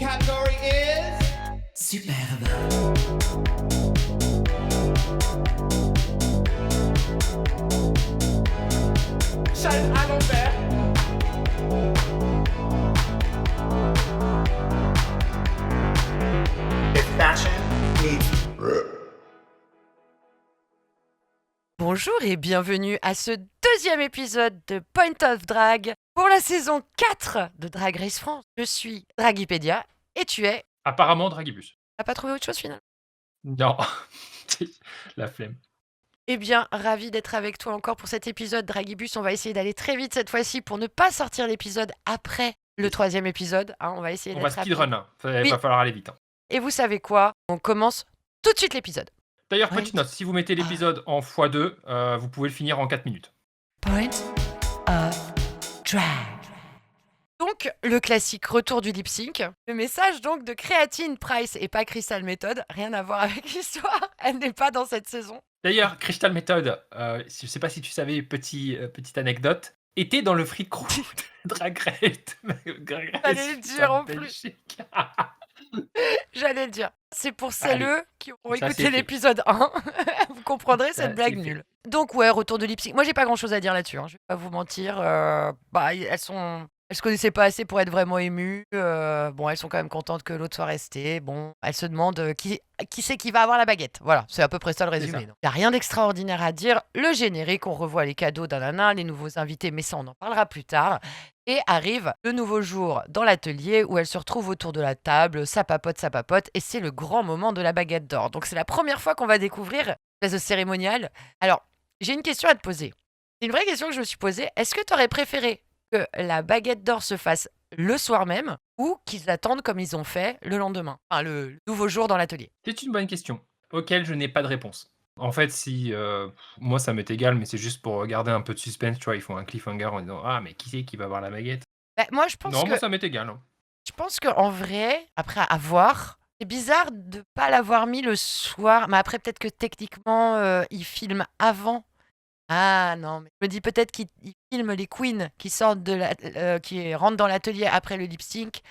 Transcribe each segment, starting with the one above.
category is Superbe. chaîne à l'envers. If fashion meets Bonjour et bienvenue à ce deuxième épisode de Point of Drag pour la saison 4 de Drag Race France. Je suis Dragipédia et tu es... Apparemment, Dragibus. T'as pas trouvé autre chose finalement? Non, la flemme. Eh bien, ravi d'être avec toi encore pour cet épisode Dragibus. On va essayer d'aller très vite cette fois-ci pour ne pas sortir l'épisode après le troisième épisode. Hein, on va essayer On va d'être rapide. speedrun, hein. Oui. Va falloir aller vite. Hein. Et vous savez quoi? On commence tout de suite l'épisode. D'ailleurs, Point petite note, si vous mettez l'épisode en x2, vous pouvez le finir en 4 minutes. Point of Drag. Donc, le classique retour du lip sync. Le message donc de Créatine Price et pas Crystal Method. Rien à voir avec l'histoire. Elle n'est pas dans cette saison. D'ailleurs, Crystal Method, je sais pas si tu savais, petite anecdote, était dans le free crew de Drag Race. J'allais le dire en plus. J'allais le dire. C'est pour celles qui ont Ça, écouté c'est l'épisode 1. Vous comprendrez Ça, cette blague c'est fait. nulle. Donc ouais, retour de lip sync. Moi, j'ai pas grand-chose à dire là-dessus. Hein. Je vais pas vous mentir. Elles se connaissaient pas assez pour être vraiment émues. Bon, elles sont quand même contentes que l'autre soit resté. Bon, elles se demandent qui c'est qui va avoir la baguette. Voilà, c'est à peu près ça le résumé. Il n'y a rien d'extraordinaire à dire. Le générique, on revoit les cadeaux d'Anana, les nouveaux invités, mais ça, on en parlera plus tard. Et arrive le nouveau jour dans l'atelier où elles se retrouvent autour de la table, ça papote, et c'est le grand moment de la baguette d'or. Donc c'est la première fois qu'on va découvrir l'espèce de cérémonial. Alors, j'ai une question à te poser. C'est une vraie question que je me suis posée. Est-ce que tu aurais préféré que la baguette d'or se fasse le soir même ou qu'ils attendent comme ils ont fait le lendemain, enfin le nouveau jour dans l'atelier? C'est une bonne question, auquel je n'ai pas de réponse. En fait, si moi ça m'est égal, mais c'est juste pour garder un peu de suspense, tu vois, ils font un cliffhanger en disant ah mais qui c'est qui va avoir la baguette? Bah, moi, je pense Non, que moi ça m'est égal. Hein. je pense qu'en vrai, après avoir, c'est bizarre de pas l'avoir mis le soir. Mais après, peut-être que techniquement, ils filment avant. Ah non, mais je me dis peut-être qu'ils filment les queens qui sortent qui rentrent dans l'atelier après le lip sync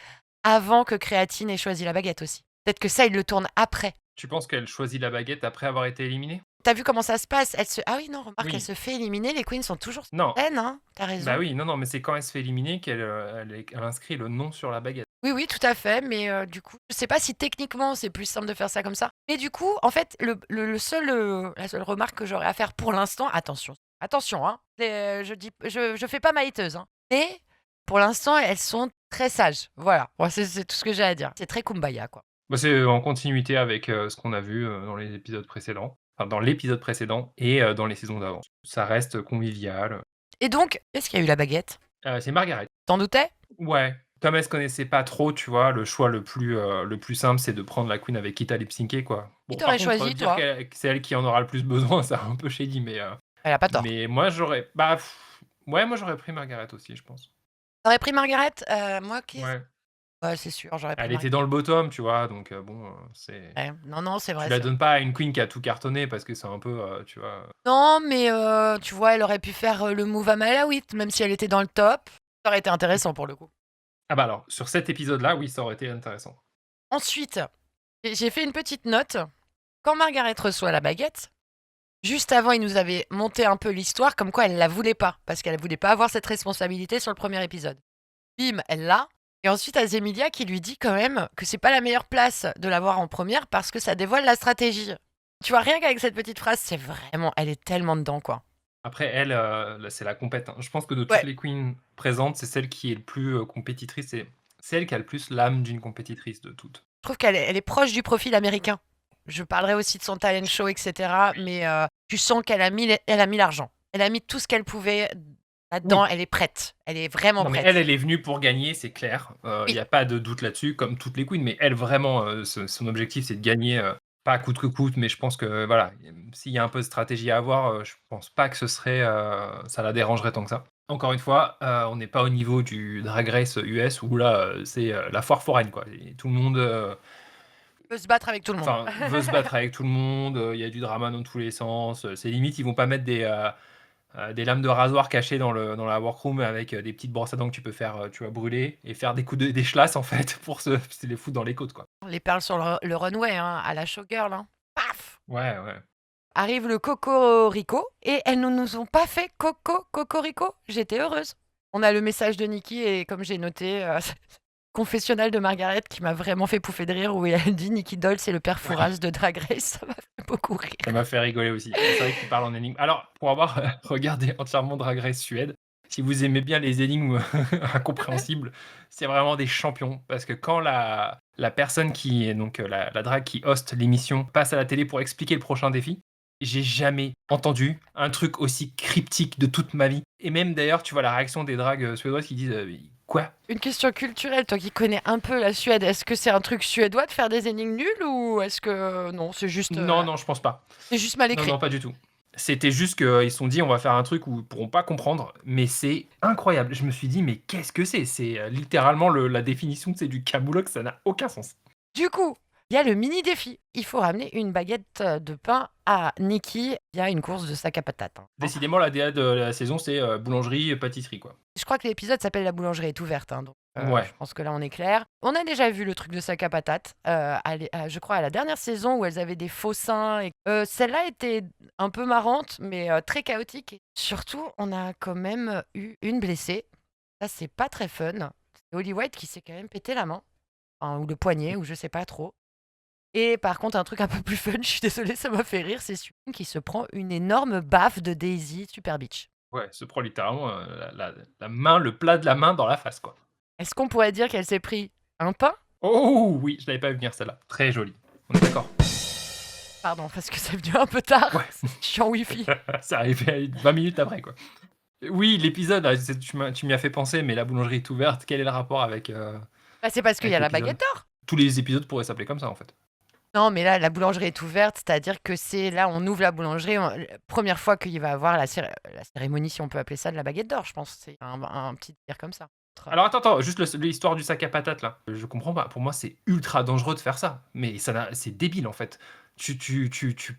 avant que Créatine ait choisi la baguette aussi. Peut-être que ça, ils le tournent après. Tu penses qu'elle choisit la baguette après avoir été éliminée? T'as vu comment ça se passe? Ah oui, non, remarque, Oui. elle se fait éliminer. Les queens sont toujours Non. saines, hein. T'as raison. Bah oui, non, mais c'est quand elle se fait éliminer qu'elle elle inscrit le nom sur la baguette. Oui, tout à fait, mais du coup, je sais pas si techniquement c'est plus simple de faire ça comme ça. Mais du coup, en fait, la seule remarque que j'aurais à faire pour l'instant, attention, hein, je fais pas ma hateuse, hein, mais pour l'instant, elles sont très sages. Voilà, moi, c'est tout ce que j'ai à dire. C'est très kumbaya, quoi. Bah, c'est en continuité avec ce qu'on a vu dans les épisodes précédents, enfin dans l'épisode précédent et dans les saisons d'avant. Ça reste convivial. Et donc, qu'est-ce qu'il y a eu la baguette? C'est Margaret. T'en doutais? Ouais. Comme elle se connaissait pas trop, tu vois, le choix le plus simple, c'est de prendre la queen avec qui t'as lip-syncé, quoi. Qui Par t'aurais contre, choisi, dire toi? que c'est elle qui en aura le plus besoin, c'est un peu shady, Elle a pas tort. mais moi j'aurais... ouais, moi j'aurais pris Margaret aussi, je pense. T'aurais pris Margaret? Moi, Ouais. Ouais, c'est sûr, j'aurais pris Elle Margaret. était dans le bottom, tu vois, donc bon, c'est... Ouais, non, c'est vrai. Tu la c'est vrai. donnes pas à une queen qui a tout cartonné parce que c'est un peu, tu vois... Non, mais tu vois, elle aurait pu faire le move à Malawit, même si elle était dans le top. Ça aurait été intéressant pour le coup. Ah bah alors, sur cet épisode-là, oui, ça aurait été intéressant. Ensuite, j'ai fait une petite note. Quand Margaret reçoit la baguette, juste avant, il nous avait monté un peu l'histoire, comme quoi elle la voulait pas, parce qu'elle voulait pas avoir cette responsabilité sur le premier épisode. Bim, elle l'a. Et ensuite, à Zemilia qui lui dit quand même que c'est pas la meilleure place de l'avoir en première parce que ça dévoile la stratégie. Tu vois, rien qu'avec cette petite phrase, c'est vraiment... Elle est tellement dedans, quoi. Après, elle, là, c'est la compète. Hein. Je pense que de toutes Ouais. les queens présentes, c'est celle qui est le plus compétitrice et c'est elle qui a le plus l'âme d'une compétitrice de toutes. Je trouve elle est proche du profil américain. Je parlerai aussi de son talent show, etc. Mais tu sens qu'elle a mis l'argent. Elle a mis tout ce qu'elle pouvait là-dedans. Oui. Elle est prête. Elle est vraiment Non, mais prête. elle est venue pour gagner, c'est clair. Il n'y a pas de doute là-dessus, comme toutes les queens. Mais elle, vraiment, son objectif, c'est de gagner, pas coûte que coûte. Mais je pense que, voilà, s'il y a un peu de stratégie à avoir, je pense pas que ça la dérangerait tant que ça. Encore une fois, on n'est pas au niveau du Drag Race US où là, c'est la foire foraine, quoi. Et tout le monde Peut se battre avec tout le monde. veut se battre avec tout le monde. Il y a du drama dans tous les sens. C'est limite, ils vont pas mettre des lames de rasoir cachées dans la workroom avec des petites brosses à dents que tu peux faire, tu vois, brûler et faire des coups des chlasses en fait pour se les foutre dans les côtes, quoi. Les perles sur le runway, hein, à la showgirl. Hein. Paf! Ouais, ouais. Arrive le Cocorico et elles ne nous ont pas fait Cocorico. J'étais heureuse. On a le message de Nikki et comme j'ai noté, confessionnal de Margaret qui m'a vraiment fait pouffer de rire où elle dit Nikki Doll c'est le père Fouras de Drag Race. Ça m'a fait beaucoup rire. Ça m'a fait rigoler aussi. C'est vrai que tu parles en énigme. Alors, pour avoir regardé entièrement Drag Race Suède, si vous aimez bien les énigmes incompréhensibles, c'est vraiment des champions. Parce que quand la personne qui est donc la drag qui hoste l'émission passe à la télé pour expliquer le prochain défi, j'ai jamais entendu un truc aussi cryptique de toute ma vie. Et même d'ailleurs, tu vois la réaction des drags suédoises qui disent quoi? Une question culturelle, toi qui connais un peu la Suède, est-ce que c'est un truc suédois de faire des énigmes nulles ou est-ce que non, c'est juste Non, je pense pas. c'est juste mal écrit. Non, pas du tout. C'était juste qu'ils se sont dit on va faire un truc où ils pourront pas comprendre, mais c'est incroyable. Je me suis dit mais qu'est-ce que c'est? C'est littéralement la définition, c'est du camoulox, ça n'a aucun sens. Du coup, il y a le mini défi. Il faut ramener une baguette de pain à Nikki via une course de sac à patates. Hein. Décidément, la DA de la saison, c'est boulangerie, pâtisserie, quoi. Je crois que l'épisode s'appelle La boulangerie est ouverte. Hein, donc, Ouais. je pense que là, on est clair. On a déjà vu le truc de sac à patates, je crois, à la dernière saison où elles avaient des faux seins. Et, celle-là était un peu marrante, mais très chaotique. Et surtout, on a quand même eu une blessée. Ça, c'est pas très fun. C'est Holly White qui s'est quand même pété la main. Enfin, ou le poignet, ou je sais pas trop. Et par contre, un truc un peu plus fun, je suis désolée, ça m'a fait rire, c'est Supreme qui se prend une énorme baffe de Daisy Super Beach. Ouais, se prend littéralement la main, le plat de la main dans la face, quoi. Est-ce qu'on pourrait dire qu'elle s'est pris un pain? Oh oui, je l'avais pas vu venir celle-là. Très jolie. On est d'accord. Pardon, parce que c'est venu un peu tard. Ouais. Je suis en Wi-Fi. C'est arrivé 20 minutes après, quoi. Oui, l'épisode, tu m'y as fait penser, mais la boulangerie est ouverte. Quel est le rapport avec Bah, c'est parce qu'il y a la l'épisode baguette d'or. Tous les épisodes pourraient s'appeler comme ça, en fait. Non, mais là, la boulangerie est ouverte, c'est-à-dire que c'est là, on ouvre la boulangerie, première fois qu'il va avoir la cérémonie, si on peut appeler ça, de la baguette d'or, je pense. C'est un petit délire comme ça. Alors attends, juste l'histoire du sac à patates, là. Je comprends pas. Pour moi, c'est ultra dangereux de faire ça. Mais c'est débile, en fait. Tu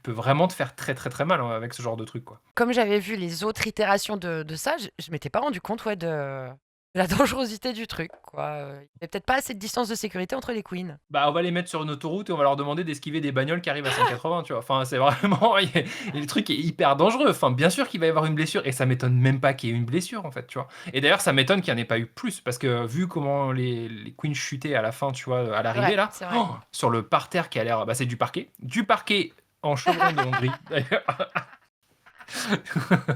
peux vraiment te faire très très très mal avec ce genre de truc, quoi. Comme j'avais vu les autres itérations de ça, je m'étais pas rendu compte de la dangerosité du truc, quoi. Il n'y avait peut-être pas assez de distance de sécurité entre les queens. Bah, on va les mettre sur une autoroute et on va leur demander d'esquiver des bagnoles qui arrivent à 180, tu vois. Enfin, c'est vraiment... le truc est hyper dangereux. Enfin, bien sûr qu'il va y avoir une blessure et ça m'étonne même pas qu'il y ait une blessure, en fait, tu vois. Et d'ailleurs, ça m'étonne qu'il n'y en ait pas eu plus parce que vu comment les queens chutaient à la fin, tu vois, à l'arrivée, Ouais, là, c'est vrai. sur le parterre qui a l'air... Bah, c'est du parquet. Du parquet en chevron de Hongrie, d'ailleurs.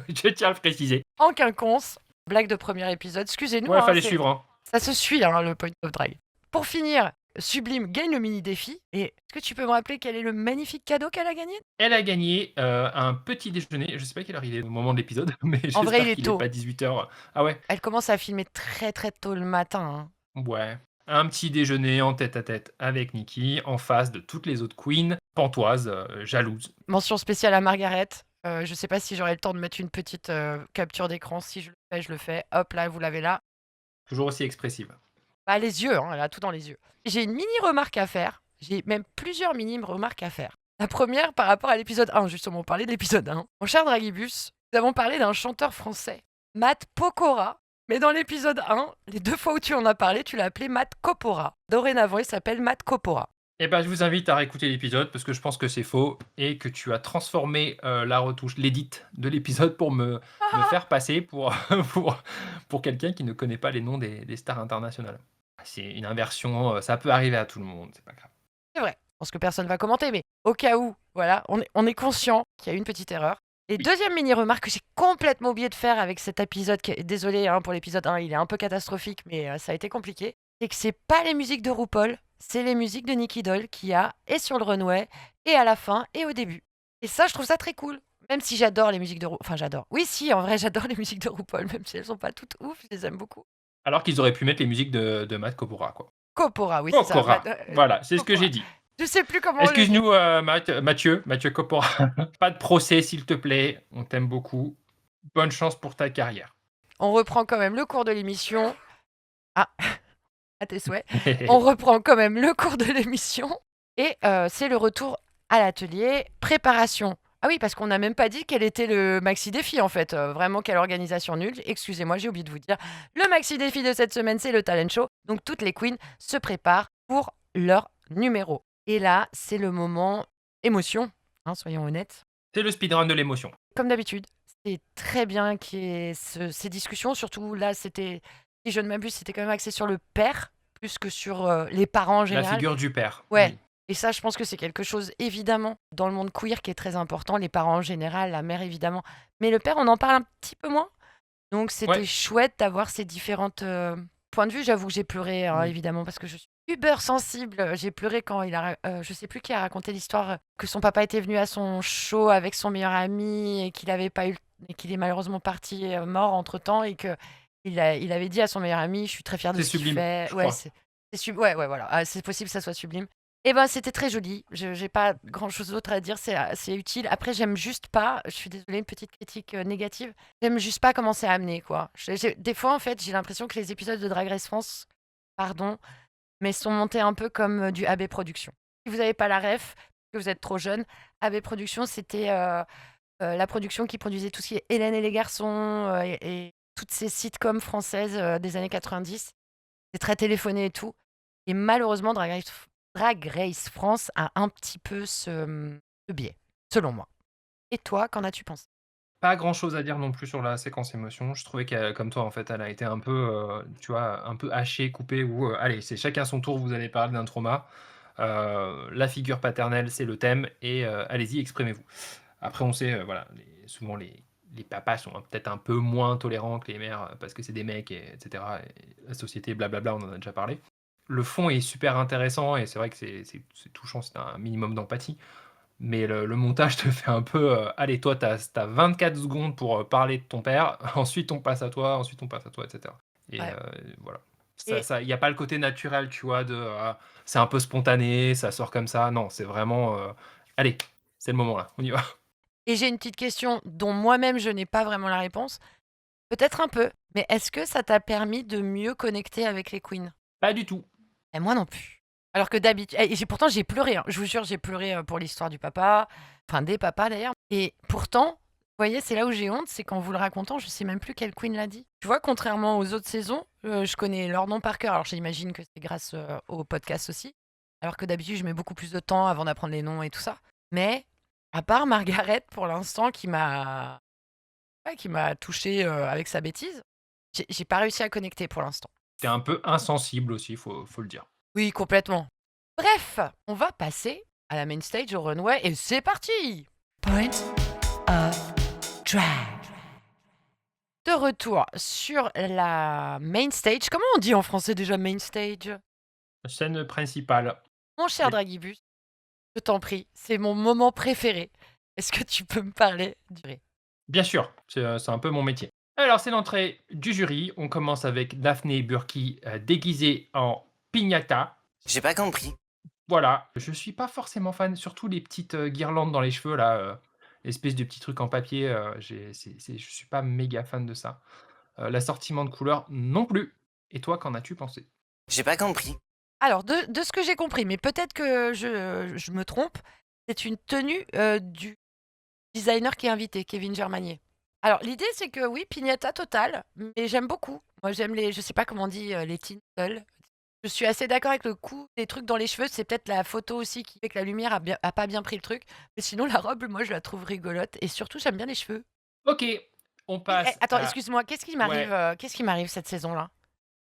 Je tiens à le préciser. En quinconce, blague de premier épisode, excusez-nous. Ouais, hein, fallait suivre, hein. Ça se suit, hein, le point of drag. Pour finir, Sublime gagne le mini défi. Et est-ce que tu peux me rappeler quel est le magnifique cadeau qu'elle a gagné? Elle a gagné un petit déjeuner. Je sais pas quelle heure il est au moment de l'épisode, mais En vrai, j'espère il est qu'il tôt. est pas 18h. Ah ouais? Elle commence à filmer très très tôt le matin. Hein. Ouais. Un petit déjeuner en tête-à-tête avec Nikki, en face de toutes les autres queens, pantoises, jalouses. Mention spéciale à Margaret. Je sais pas si j'aurai le temps de mettre une petite capture d'écran. Si je le fais, je le fais. Hop, là, vous l'avez là. Toujours aussi expressive. Bah, les yeux, hein, elle a tout dans les yeux. J'ai une mini remarque à faire. J'ai même plusieurs mini remarques à faire. La première, par rapport à l'épisode 1, justement, on parlait de l'épisode 1. Mon cher Dragibus, nous avons parlé d'un chanteur français, Matt Pokora. Mais dans l'épisode 1, les 2 fois où tu en as parlé, tu l'as appelé Matt Copora. Dorénavant, il s'appelle Matt Copora. Eh ben, je vous invite à réécouter l'épisode parce que je pense que c'est faux et que tu as transformé la retouche, l'édit de l'épisode pour me faire passer pour, pour quelqu'un qui ne connaît pas les noms des stars internationales. C'est une inversion, ça peut arriver à tout le monde, c'est pas grave. C'est vrai. Je pense que personne va commenter, mais au cas où, voilà, on est conscient qu'il y a une petite erreur. Et Oui. deuxième mini-remarque que j'ai complètement oublié de faire avec cet épisode, désolé hein, pour l'épisode 1, il est un peu catastrophique, mais ça a été compliqué, c'est que c'est pas les musiques de RuPaul, c'est les musiques de Nikki Doll qu'il y a et sur le runway, et à la fin, et au début. Et ça, je trouve ça très cool. Même si j'adore les musiques de RuPaul. Enfin, j'adore. Oui, si, en vrai, j'adore les musiques de RuPaul, même si elles sont pas toutes ouf, je les aime beaucoup. Alors qu'ils auraient pu mettre les musiques de Matt Copora, quoi. Copora, oui, c'est ça. Copora, voilà, c'est ce que Copora. j'ai dit. Je sais plus comment on le dit. Excuse-nous, Mathieu Copora. Pas de procès, s'il te plaît. On t'aime beaucoup. Bonne chance pour ta carrière. On reprend quand même le cours de l'émission. Ah, à tes souhaits. On reprend quand même le cours de l'émission. Et c'est le retour à l'atelier. Préparation Ah oui, parce qu'on n'a même pas dit quel était le maxi défi en fait. Vraiment, quelle organisation nulle. Excusez-moi, j'ai oublié de vous dire. Le maxi défi de cette semaine, c'est le talent show. Donc toutes les queens se préparent pour leur numéro. Et là, c'est le moment émotion, hein, soyons honnêtes. C'est le speedrun de l'émotion. Comme d'habitude, c'est très bien qu'il y ait ces discussions. Surtout là, c'était, si je ne m'abuse, c'était quand même axé sur le père plus que sur les parents en La général. figure du père. Ouais. Oui. Et ça, je pense que c'est quelque chose, évidemment, dans le monde queer qui est très important. Les parents en général, la mère, évidemment. Mais le père, on en parle un petit peu moins. Donc, c'était Ouais. chouette d'avoir ces différentes points de vue. J'avoue que j'ai pleuré, hein, Oui. évidemment, parce que je suis uber sensible. J'ai pleuré quand je sais plus qui a raconté l'histoire que son papa était venu à son show avec son meilleur ami et qu'il avait pas eu, et qu'il est malheureusement parti mort entre-temps et que il avait dit à son meilleur ami, je suis très fier de C'est ce qu'il sublime, fait. je Ouais, crois. ouais, ouais, voilà. Ah, c'est possible que ça soit sublime. Et ben, c'était très joli. J'ai pas grand-chose d'autre à dire. C'est utile. Après, j'aime juste pas. Je suis désolée, une petite critique négative. J'aime juste pas comment c'est amené, quoi. Des fois, en fait, j'ai l'impression que les épisodes de Drag Race France, pardon, mais sont montés un peu comme du AB Productions. Si vous n'avez pas la ref, que vous êtes trop jeune, AB Productions, c'était la production qui produisait tout ce qui est Hélène et les garçons et toutes ces sitcoms françaises des années 90. C'est très téléphoné et tout. Et malheureusement, Drag Race France a un petit peu ce biais, selon moi. Et toi, qu'en as-tu pensé? Pas grand-chose à dire non plus sur la séquence émotion. Je trouvais qu'elle, comme toi, en fait, elle a été un peu, tu vois, un peu hachée, coupée ou, allez, c'est chacun son tour, vous allez parler d'un trauma. La figure paternelle, c'est le thème et allez-y, exprimez-vous. Après, on sait, voilà, souvent les papas sont peut-être un peu moins tolérants que les mères parce que c'est des mecs, etc. Et la société, blablabla, on en a déjà parlé. Le fond est super intéressant et c'est vrai que c'est touchant, c'est un minimum d'empathie. Mais le montage te fait un peu, allez, toi, t'as 24 secondes pour parler de ton père, ensuite on passe à toi, ensuite on passe à toi, etc. Et Ouais. voilà. Et- Il n'y a pas le côté naturel, tu vois, c'est un peu spontané, ça sort comme ça. Non, c'est vraiment, allez, c'est le moment là, on y va. Et j'ai une petite question dont moi-même je n'ai pas vraiment la réponse. Peut-être un peu, mais est-ce que ça t'a permis de mieux connecter avec les queens? Pas du tout. Et moi non plus. Alors que d'habitude, et pourtant j'ai pleuré, hein. Je vous jure, j'ai pleuré pour l'histoire du papa, enfin des papas d'ailleurs. Et pourtant, vous voyez, c'est là où j'ai honte, c'est qu'en vous le racontant, je sais même plus quelle queen l'a dit. Tu vois, contrairement aux autres saisons, je connais leur nom par cœur. Alors j'imagine que c'est grâce au podcast aussi. Alors que d'habitude, je mets beaucoup plus de temps avant d'apprendre les noms et tout ça. Mais à part Margaret, pour l'instant, qui m'a touché avec sa bêtise, j'ai pas réussi à connecter pour l'instant. T'es un peu insensible aussi, faut le dire. Oui, complètement. Bref, on va passer à la main stage au runway et c'est parti! Point of drag. De retour sur la main stage. Comment on dit en français déjà main stage? Scène principale. Mon cher Oui. Dragibus, je t'en prie, c'est mon moment préféré. Est-ce que tu peux me parler du ré? Bien sûr, c'est un peu mon métier. Alors, c'est l'entrée du jury. On commence avec Daphné Burki déguisée en piñata. J'ai pas compris. Voilà, je suis pas forcément fan, surtout les petites guirlandes dans les cheveux, là, espèce de petits trucs en papier. Je suis pas méga fan de ça. L'assortiment de couleurs non plus. Et toi, qu'en as-tu pensé? J'ai pas compris. Alors, de ce que j'ai compris, mais peut-être que je me trompe, c'est une tenue du designer qui est invité, Kevin Germanier. Alors, l'idée, c'est que oui, piñata totale, mais j'aime beaucoup. Moi, j'aime je sais pas comment on dit, les tinsel. Je suis assez d'accord avec le coup des trucs dans les cheveux. C'est peut-être la photo aussi qui fait que la lumière a pas bien pris le truc. Mais sinon, la robe, moi, je la trouve rigolote. Et surtout, j'aime bien les cheveux. Ok, on passe Attends, à... excuse-moi, qu'est-ce qui m'arrive cette saison-là?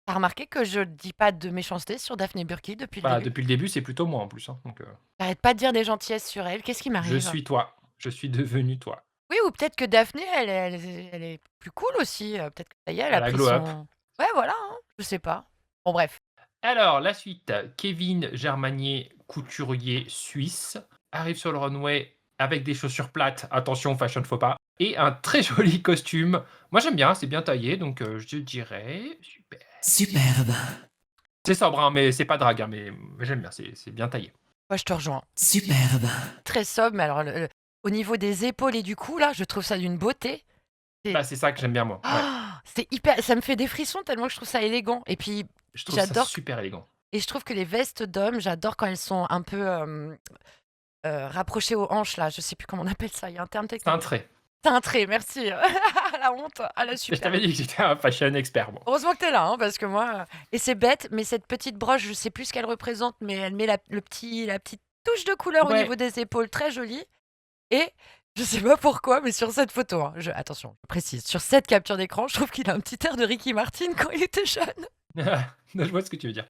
T'as remarqué que je dis pas de méchanceté sur Daphné Burki depuis le Bah, début? depuis le début, c'est plutôt moi en plus, hein, donc J'arrête pas de dire des gentillesses sur elle. Qu'est-ce qui je m'arrive? suis toi. Je suis devenu toi. Oui, ou peut-être que Daphné, elle est plus cool aussi. Peut-être que ça y est, elle a Elle a pris glow up. son. Ouais, voilà, hein, je sais pas. Bon, bref. Alors, la suite, Kevin Germanier, couturier suisse, arrive sur le runway avec des chaussures plates, attention, fashion faux pas, et un très joli costume. Moi, j'aime bien, c'est bien taillé, donc je dirais super. Superbe. C'est sobre, hein, mais c'est pas drague, hein, mais j'aime bien, c'est bien taillé. Moi, je te rejoins. Superbe. Très sobre, mais alors, au niveau des épaules et du cou, là, je trouve ça d'une beauté. Bah, c'est ça que j'aime bien, moi. Ouais. Ah, c'est hyper. Ça me fait des frissons tellement que je trouve ça élégant. Et puis, Je trouve ça j'adore. super élégant. Et je trouve que les vestes d'hommes, j'adore quand elles sont un peu rapproché aux hanches, là. Je sais plus comment on appelle ça. Il y a un terme C'est technique. un trait. Cintré, merci. La honte. Ah, la Je super. t'avais dit que j'étais un fashion expert. Bon. Heureusement que t'es là, hein, parce que moi. Et c'est bête, mais cette petite broche, je sais plus ce qu'elle représente, mais elle met la petite touche de couleur au Ouais. niveau des épaules, très jolie. Et je sais pas pourquoi, mais sur cette photo, hein, attention, je précise, sur cette capture d'écran, je trouve qu'il a un petit air de Ricky Martin quand il était jeune. Je vois ce que tu veux dire.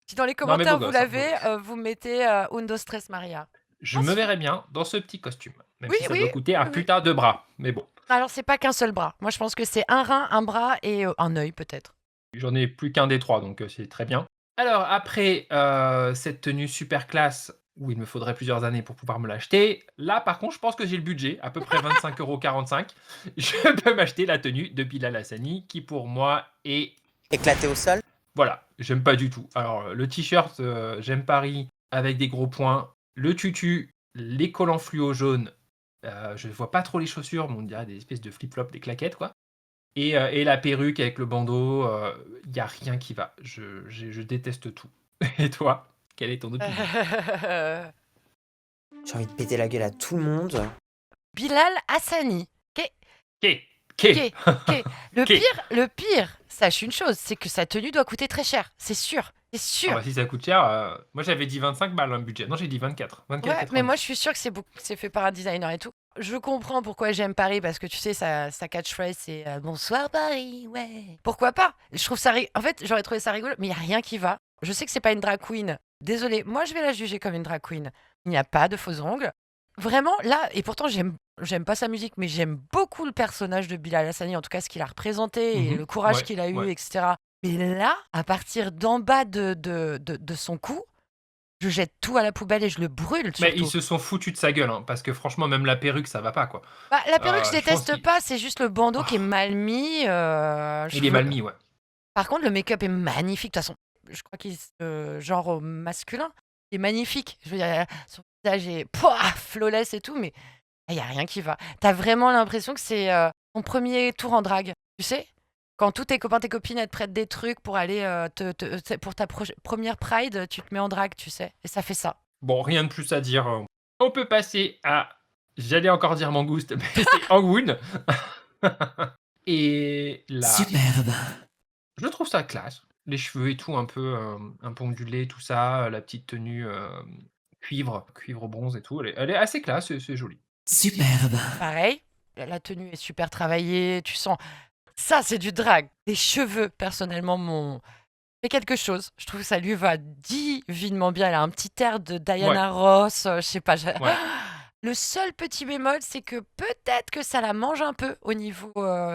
Si dans les Non, mais commentaires beau vous gosse, hein, l'avez, beau gosse. vous mettez Undo Stress Maria. Je me verrais bien dans ce petit costume, même Oui, si ça oui, doit coûter un oui. putain de bras. Mais bon, Alors, c'est pas qu'un seul bras. Moi, je pense que c'est un rein, un bras et un œil, peut-être. j'en ai plus qu'un des 3, donc c'est très bien. Alors après, cette tenue super classe, où il me faudrait plusieurs années pour pouvoir me l'acheter, là par contre, je pense que j'ai le budget, à peu près 25,45 €. Je peux m'acheter la tenue de Bilal Hassani, qui pour moi est Éclaté au sol. voilà, j'aime pas du tout. Alors le t-shirt, j'aime Paris avec des gros points, le tutu, les collants fluo jaunes, je vois pas trop les chaussures, mais on dirait des espèces de flip-flops, des claquettes quoi. Et la perruque avec le bandeau, y a rien qui va. Je déteste tout. Et toi, quelle est ton opinion? J'ai envie de péter la gueule à tout le monde. Bilal Hassani. Qu'est Ok, ok. Le Qu'est pire, sache une chose, c'est que sa tenue doit coûter très cher. C'est sûr, c'est Ah sûr. bah si ça coûte cher, moi j'avais dit 25 balles un budget. Non, j'ai dit 24. Ouais, 24,90. mais moi je suis sûre que c'est fait par un designer et tout. Je comprends pourquoi j'aime Paris parce que tu sais, sa catchphrase c'est Bonsoir Paris, ouais. Pourquoi pas? Je trouve ça. En fait, j'aurais trouvé ça rigolo, mais il n'y a rien qui va. Je sais que c'est pas une drag queen. Désolée, moi je vais la juger comme une drag queen. Il n'y a pas de faux ongles. Vraiment, là, et pourtant j'aime pas sa musique, mais j'aime beaucoup le personnage de Bilal Hassani, en tout cas ce qu'il a représenté et le courage Ouais, qu'il a eu, ouais. etc. Mais là, à partir d'en bas de son cou, je jette tout à la poubelle et je le brûle Mais ils surtout. se sont foutus de sa gueule, hein, parce que franchement, même la perruque, ça va pas quoi. Bah, la perruque, je Je pense déteste qu'il pas, c'est juste le bandeau qui est Oh, mal mis. il est mal mis, ouais. Par contre, le make-up est magnifique. De toute façon, je crois qu'il se genre au masculin. Il est magnifique. Je veux dire, son visage est flawless et tout, mais il n'y a rien qui va. T'as vraiment l'impression que c'est ton premier tour en drague. Tu sais? Quand tous tes copains, tes copines, elles te prêtent des trucs pour aller pour ta première Pride, tu te mets en drague, tu sais. Et ça fait ça. Bon, rien de plus à dire. On peut passer à. J'allais encore dire Mangouste, mais c'est Angwoon. Et là, Superbe. je trouve ça classe. Les cheveux et tout, un peu ondulés, tout ça. La petite tenue cuivre bronze et tout. Elle est assez classe, c'est joli. Superbe. Pareil, la tenue est super travaillée. Tu sens. Ça, c'est du drag. Les cheveux, personnellement, m'ont fait quelque chose. Je trouve que ça lui va divinement bien. Elle a un petit air de Diana Ross. Je sais pas. Ouais. Le seul petit bémol, c'est que peut-être que ça la mange un peu au niveau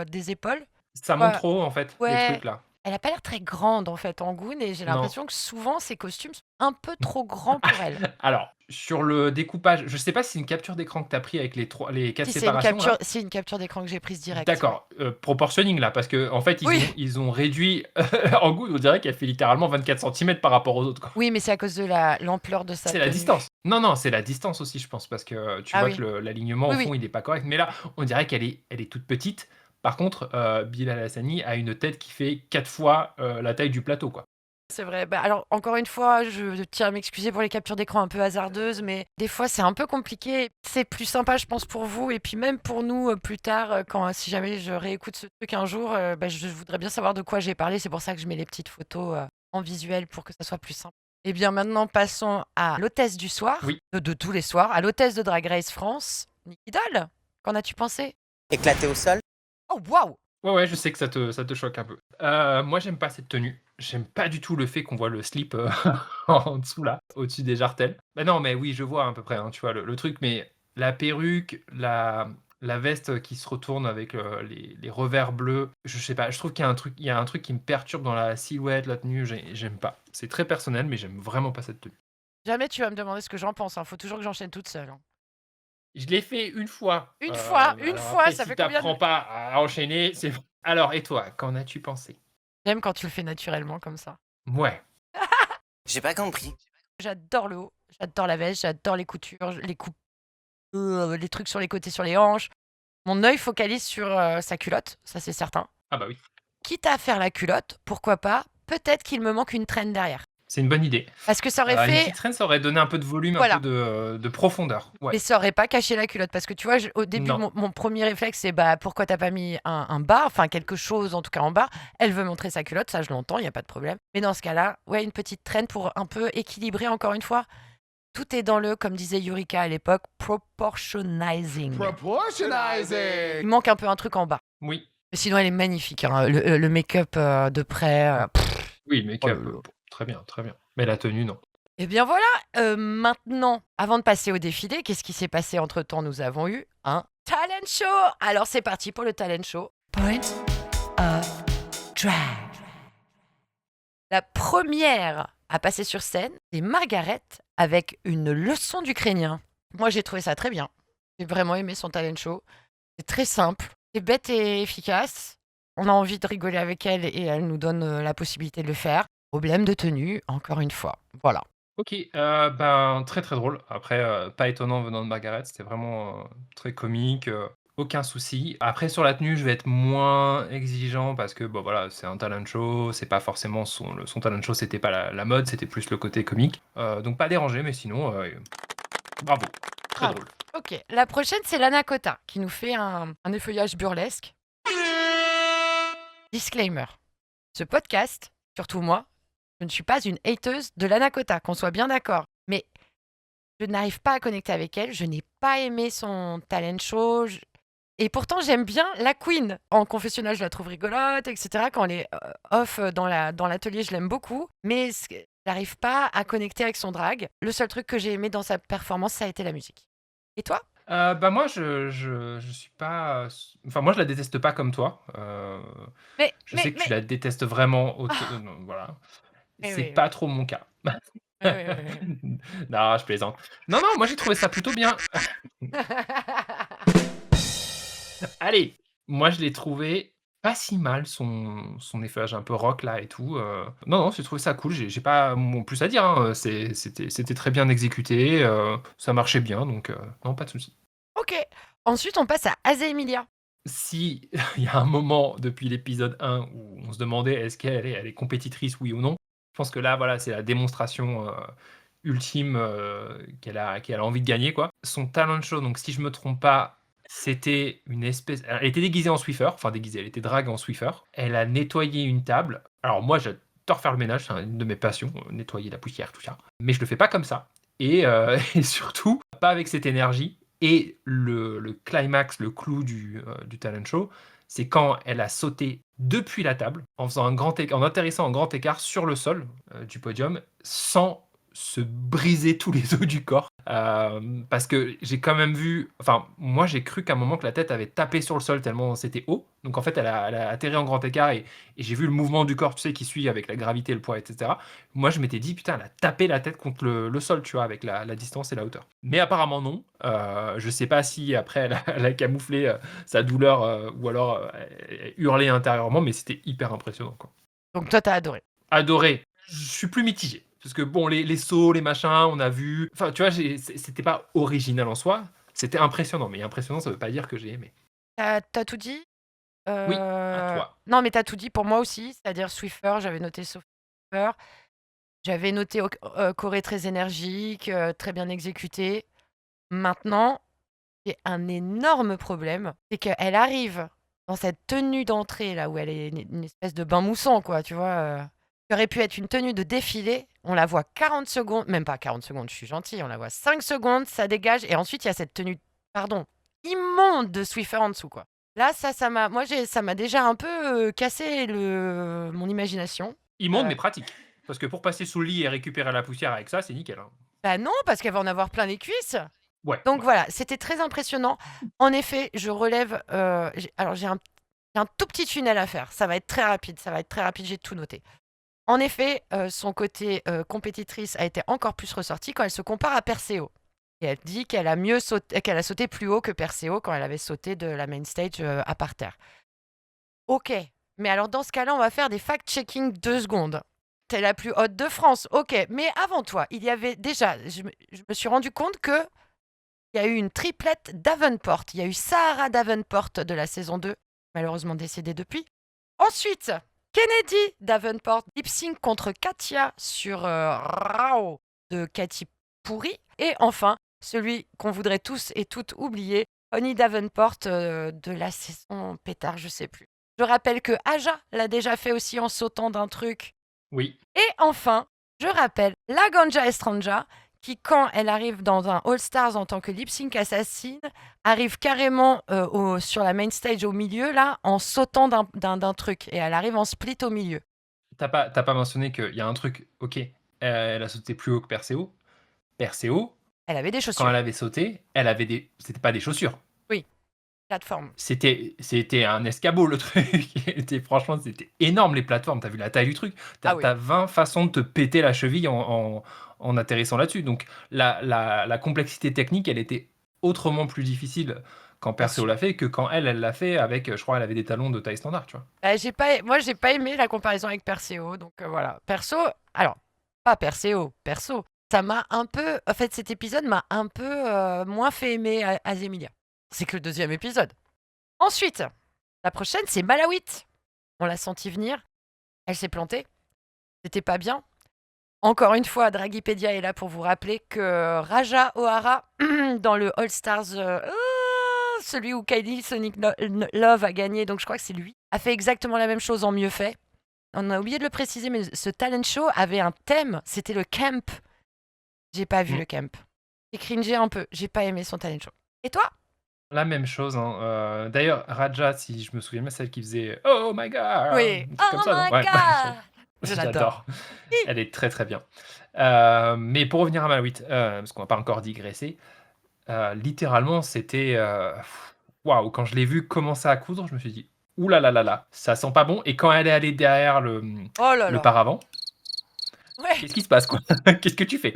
des épaules. Ça monte trop, en fait, les Ouais. trucs là. Elle a pas l'air très grande en fait, Angoune, et j'ai Non. l'impression que souvent ses costumes sont un peu trop grands pour elle. Alors, sur le découpage, je sais pas si c'est une capture d'écran que tu as pris avec les 4 Si c'est une séparations. capture, Là. c'est une capture d'écran que j'ai prise direct. D'accord, proportioning là, parce que en fait, Oui. ils ont réduit Angoune, on dirait qu'elle fait littéralement 24 cm par rapport aux autres. Quoi. Oui, mais c'est à cause de l'ampleur de sa C'est la tenue. distance. Non, c'est la distance aussi, je pense, parce que tu vois oui. que l'alignement Oui, au fond, oui. il est pas correct. Mais là, on dirait qu'elle est toute petite. Par contre, Bilal Hassani a une tête qui fait 4 fois la taille du plateau, quoi. C'est vrai. Bah, alors, encore une fois, je tiens à m'excuser pour les captures d'écran un peu hasardeuses, mais des fois, c'est un peu compliqué. C'est plus sympa, je pense, pour vous, et puis même pour nous, plus tard, si jamais je réécoute ce truc un jour, je voudrais bien savoir de quoi j'ai parlé. C'est pour ça que je mets les petites photos en visuel pour que ça soit plus simple. Et bien maintenant, passons à l'hôtesse du soir, Oui. de tous les soirs, à l'hôtesse de Drag Race France, Nikki Doll. Qu'en as-tu pensé? Éclaté au sol. Oh, waouh! Ouais, je sais que ça te choque un peu. Moi, j'aime pas cette tenue. J'aime pas du tout le fait qu'on voit le slip en dessous, là, au-dessus des jartelles. Bah non, mais oui, je vois à peu près, hein, tu vois, le truc, mais la perruque, la veste qui se retourne avec les revers bleus, je sais pas, je trouve qu'il y a un truc qui me perturbe dans la silhouette, la tenue, j'aime pas. C'est très personnel, mais j'aime vraiment pas cette tenue. Jamais tu vas me demander ce que j'en pense, hein. Faut toujours que j'enchaîne toute seule, hein. Je l'ai fait une fois. Une fois, Après, ça si fait combien de... t'apprends pas à enchaîner, c'est bon. Alors, et toi, qu'en as-tu pensé? J'aime quand tu le fais naturellement comme ça. Ouais. J'ai pas compris. J'adore le haut, j'adore la veste, j'adore les coutures, les coupes, les trucs sur les côtés, sur les hanches. Mon œil focalise sur sa culotte, ça c'est certain. Ah bah oui. Quitte à faire la culotte, pourquoi pas, peut-être qu'il me manque une traîne derrière. C'est une bonne idée. Parce que ça aurait Une fait. petite traîne, ça aurait donné un peu de volume, Voilà. un peu de profondeur. Ouais. Mais ça aurait pas caché la culotte. Parce que tu vois, au début, Non. mon premier réflexe, c'est bah, pourquoi t'as pas mis un bas, enfin quelque chose en tout cas en bas. Elle veut montrer sa culotte, ça je l'entends, il n'y a pas de problème. Mais dans ce cas-là, ouais, une petite traîne pour un peu équilibrer encore une fois. Tout est dans le, comme disait Eureka à l'époque, proportionizing. Il Proportionizing. manque un peu un truc en bas. Oui. Mais sinon, elle est magnifique. Hein. Le make-up de près. Oui, le make-up, Oh là là. très bien, très bien. Mais la tenue, non. Eh bien voilà, maintenant, avant de passer au défilé, qu'est-ce qui s'est passé entre-temps? Nous avons eu un talent show. Alors c'est parti pour le talent show. Point of drag. La première à passer sur scène, c'est Margaret avec une leçon d'ukrainien. Moi, j'ai trouvé ça très bien. J'ai vraiment aimé son talent show. C'est très simple, c'est bête et efficace. On a envie de rigoler avec elle et elle nous donne la possibilité de le faire. Problème de tenue, encore une fois. Voilà. Ok, ben très très drôle. Après, pas étonnant venant de Margaret, c'était vraiment très comique, aucun souci. Après sur la tenue, je vais être moins exigeant parce que bon voilà, c'est un talent show, c'est pas forcément son talent show, c'était pas la mode, c'était plus le côté comique. Donc pas dérangé, mais sinon, bravo, très Bravo. drôle. Ok, la prochaine, c'est Lana Kota qui nous fait un effeuillage burlesque. Disclaimer. Ce podcast, surtout moi, je ne suis pas une hateuse de Lana Kota, qu'on soit bien d'accord. Mais je n'arrive pas à connecter avec elle. Je n'ai pas aimé son talent show. Et pourtant, j'aime bien la Queen. En confessionnal, je la trouve rigolote, etc. Quand elle est off dans l'atelier, je l'aime beaucoup. Mais je n'arrive pas à connecter avec son drag. Le seul truc que j'ai aimé dans sa performance, ça a été la musique. Et toi? Bah moi je suis pas, enfin moi je la déteste pas comme toi. Je sais que tu la détestes vraiment non, voilà. Eh C'est oui, pas oui. trop mon cas. Oui, oui, oui. Non, je plaisante. Non, moi j'ai trouvé ça plutôt bien. Allez, moi je l'ai trouvé pas si mal son effeuillage un peu rock là et tout. Non, j'ai trouvé ça cool. J'ai pas mon plus à dire, hein. C'était très bien exécuté. Ça marchait bien, donc non, pas de souci. Ok. Ensuite, on passe à Aza Emilia. Si il y a un moment depuis l'épisode 1 où on se demandait est-ce qu'elle elle est compétitrice, oui ou non, je pense que là, voilà, c'est la démonstration ultime qu'elle a envie de gagner, quoi. Son talent show, donc si je me trompe pas, c'était une espèce. Elle était déguisée en Swiffer, enfin déguisée, elle était drague en Swiffer. Elle a nettoyé une table. Alors moi, j'adore faire le ménage, c'est une de mes passions, nettoyer la poussière, tout ça. Mais je le fais pas comme ça. Et, et surtout, pas avec cette énergie. Et le climax, le clou du talent show, c'est quand elle a sauté depuis la table, en faisant en atterrissant en grand écart sur le sol du podium, sans se briser tous les os du corps. Parce que j'ai quand même vu, enfin, moi j'ai cru qu'à un moment que la tête avait tapé sur le sol tellement c'était haut. Donc en fait, elle a atterri en grand écart et j'ai vu le mouvement du corps, tu sais, qui suit avec la gravité, le poids, etc. Moi, je m'étais dit, putain, elle a tapé la tête contre le sol, tu vois, avec la distance et la hauteur. Mais apparemment, non. Je sais pas si après, elle a camouflé sa douleur ou alors elle hurlait intérieurement, mais c'était hyper impressionnant, quoi. Donc toi, t'as adoré. Adoré. Je suis plus mitigé. Parce que bon, les sauts, les machins, on a vu. Enfin, tu vois, c'était pas original en soi. C'était impressionnant. Mais impressionnant, ça veut pas dire que j'ai aimé. T'as tout dit? Oui, à toi. Non, mais t'as tout dit pour moi aussi. C'est-à-dire Swiffer, j'avais noté Swiffer. J'avais noté Corée très énergique, très bien exécuté. Maintenant, j'ai un énorme problème. C'est qu'elle arrive dans cette tenue d'entrée, là, où elle est une espèce de bain moussant, quoi, tu vois. Qui aurait pu être une tenue de défilé. On la voit 40 secondes, même pas 40 secondes, je suis gentille, on la voit 5 secondes, ça dégage, et ensuite il y a cette tenue, pardon, immonde de Swiffer en dessous, quoi. Là, ça m'a déjà un peu cassé mon imagination. Immonde, mais pratique. Parce que pour passer sous le lit et récupérer la poussière avec ça, c'est nickel. Hein. Bah non, parce qu'elle va en avoir plein les cuisses. Ouais. Donc ouais. voilà, c'était très impressionnant. En effet, je relève. J'ai un tout petit tunnel à faire. Ça va être très rapide. J'ai tout noté. En effet, son côté compétitrice a été encore plus ressorti quand elle se compare à Perseo. Et elle dit qu'elle a sauté plus haut que Perseo quand elle avait sauté de la main stage à parterre. Ok, mais alors dans ce cas-là, on va faire des fact-checking 2 secondes. T'es la plus haute de France, ok. Mais avant toi, il y avait déjà, je me suis rendu compte que il y a eu une triplette Davenport. Il y a eu Sahara Davenport de la saison 2, malheureusement décédée depuis. Ensuite, Kennedy Davenport, lip sync contre Katia sur Rao de Katy Pourri. Et enfin, celui qu'on voudrait tous et toutes oublier, Honey Davenport de la saison pétard, je sais plus. Je rappelle que Aja l'a déjà fait aussi en sautant d'un truc. Oui. Et enfin, je rappelle la Ganja Estranja qui, quand elle arrive dans un All Stars en tant que lip sync assassine, arrive carrément sur la main stage au milieu, là, en sautant d'un truc. Et elle arrive en split au milieu. T'as pas mentionné qu'il y a un truc, ok, elle a sauté plus haut que Perseo. Perseo, Elle avait des quand chaussures. elle avait sauté, elle avait des. C'était pas des chaussures. Plateforme. C'était un escabeau le truc. Franchement, c'était énorme les plateformes. T'as vu la taille du truc. Ah oui. T'as 20 façons de te péter la cheville en atterrissant là-dessus. Donc la complexité technique, elle était autrement plus difficile quand Perseo sûr. l'a fait que quand elle l'a fait avec, je crois, elle avait des talons de taille standard, tu vois. Moi, j'ai pas aimé la comparaison avec Perseo. Donc voilà. Alors, pas Perso. Ça m'a un peu. En fait, cet épisode m'a un peu moins fait aimer Azemilia. C'est que le 2e épisode. Ensuite, la prochaine, c'est Malawit. On l'a senti venir. Elle s'est plantée. C'était pas bien. Encore une fois, Dragipédia est là pour vous rappeler que Raja O'Hara, dans le All Stars, celui où Kylie Sonic Love a gagné, donc je crois que c'est lui, a fait exactement la même chose en mieux fait. On a oublié de le préciser, mais ce talent show avait un thème, c'était le camp. J'ai pas vu le camp. J'ai cringé un peu, j'ai pas aimé son talent show. Et toi? La même chose. Hein. D'ailleurs, Raja, si je me souviens bien, celle qui faisait Oh my god. Oui. un truc comme Oh ça, non my Ouais, god. Je J'adore. Elle est très très bien. Mais pour revenir à Malawit, parce qu'on va pas encore digresser, littéralement, c'était waouh, quand je l'ai vu commencer à coudre, je me suis dit ouh là là là là, ça sent pas bon. Et quand elle est allée derrière Oh là le là. paravent, Ouais. qu'est-ce qui se passe quoi Qu'est-ce que tu fais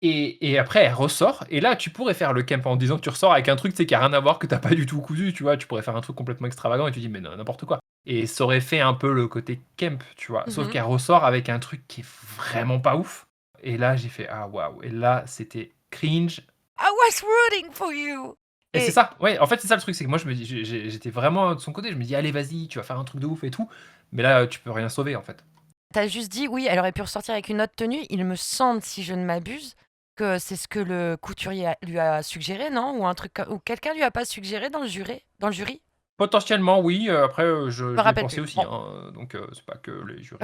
et après, elle ressort. Et là, tu pourrais faire le camp en disant que tu ressors avec un truc qui a rien à voir, que t'as pas du tout cousu, tu vois. Tu pourrais faire un truc complètement extravagant et tu dis, mais non, n'importe quoi. Et ça aurait fait un peu le côté camp, tu vois. Sauf qu'elle ressort avec un truc qui est vraiment pas ouf. Et là, j'ai fait, ah waouh. Et là, c'était cringe. I was rooting for you. Et c'est ça, ouais. En fait, c'est ça le truc, c'est que moi, je me dis, j'étais vraiment de son côté. Je me dis, allez, vas-y, tu vas faire un truc de ouf et tout. Mais là, tu peux rien sauver, en fait. T'as juste dit, oui, elle aurait pu ressortir avec une autre tenue. Il me semble, si je ne m'abuse, que c'est ce que le couturier lui a suggéré, non? Ou un truc, ou quelqu'un lui a pas suggéré dans le jury? Potentiellement, oui. Après, je l'ai rappelle pensé plus. aussi. Bon. Hein, donc, c'est pas que les jurys.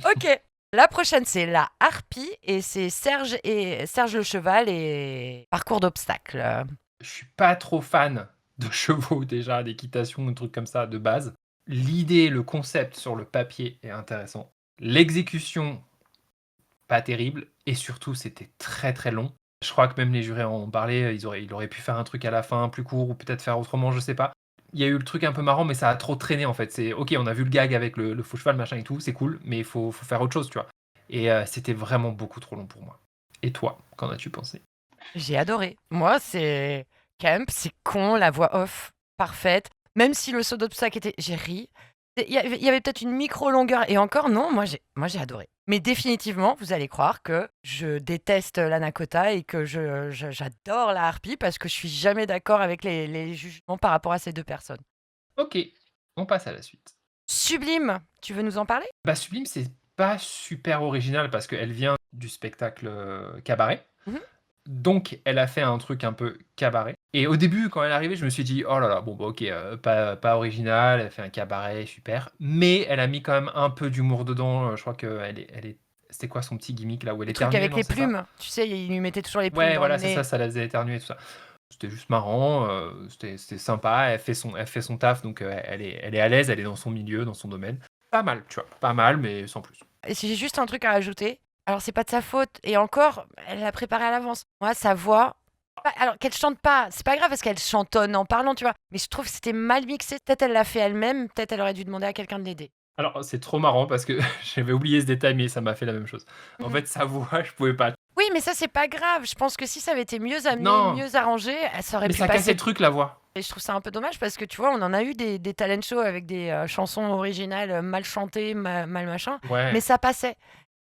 Ok. La prochaine, c'est la harpie et c'est Serge le cheval et parcours d'obstacles. Je suis pas trop fan de chevaux déjà, d'équitation, de trucs comme ça de base. L'idée, le concept sur le papier est intéressant. L'exécution, pas terrible. Et surtout, c'était très très long. Je crois que même les jurés en ont parlé. Il aurait pu faire un truc à la fin plus court ou peut-être faire autrement, je sais pas. Il y a eu le truc un peu marrant, mais ça a trop traîné en fait. C'est ok, on a vu le gag avec le faux cheval, machin et tout, c'est cool, mais il faut faire autre chose, tu vois. Et c'était vraiment beaucoup trop long pour moi. Et toi, qu'en as-tu pensé? J'ai adoré. Moi, c'est camp, c'est con, la voix off, parfaite. Même si le saut d'obstacle était... J'ai ri. Il y avait peut-être une micro-longueur. Et encore, non, moi j'ai adoré. Mais définitivement, vous allez croire que je déteste la Nakota et que j'adore la harpie parce que je suis jamais d'accord avec les jugements par rapport à ces deux personnes. Ok, on passe à la suite. Sublime, tu veux nous en parler? Bah, Sublime, c'est pas super original parce qu'elle vient du spectacle cabaret. Donc, elle a fait un truc un peu cabaret. Et au début, quand elle est arrivée, je me suis dit, oh là là, bon, bah, ok, pas original, elle fait un cabaret, super. Mais elle a mis quand même un peu d'humour dedans. Je crois que c'était quoi son petit gimmick là où elle Le truc éternuait, avec non, les c'est ça plumes, tu sais, il lui mettait toujours les plumes Ouais, dans voilà, le c'est nez. ça la faisait éternuer, tout ça. C'était juste marrant, c'était sympa, elle fait son taf, donc elle est à l'aise, elle est dans son milieu, dans son domaine. Pas mal, tu vois, pas mal, mais sans plus. Et si j'ai juste un truc à ajouter, alors c'est pas de sa faute, et encore, elle l'a préparé à l'avance. Moi, sa voix, alors qu'elle chante pas, c'est pas grave parce qu'elle chantonne en parlant, tu vois, mais je trouve que c'était mal mixé. Peut-être elle l'a fait elle-même, peut-être elle aurait dû demander à quelqu'un de l'aider. Alors, c'est trop marrant parce que j'avais oublié ce détail, mais ça m'a fait la même chose. En fait, sa voix, je pouvais pas. Oui, mais ça, c'est pas grave. Je pense que si ça avait été mieux amené, Non. mieux arrangé, ça aurait Mais pu ça cassait passer. le truc, la voix. Et je trouve ça un peu dommage parce que tu vois, on en a eu des talent shows avec des chansons originales mal chantées, mal machin, Ouais. mais ça passait.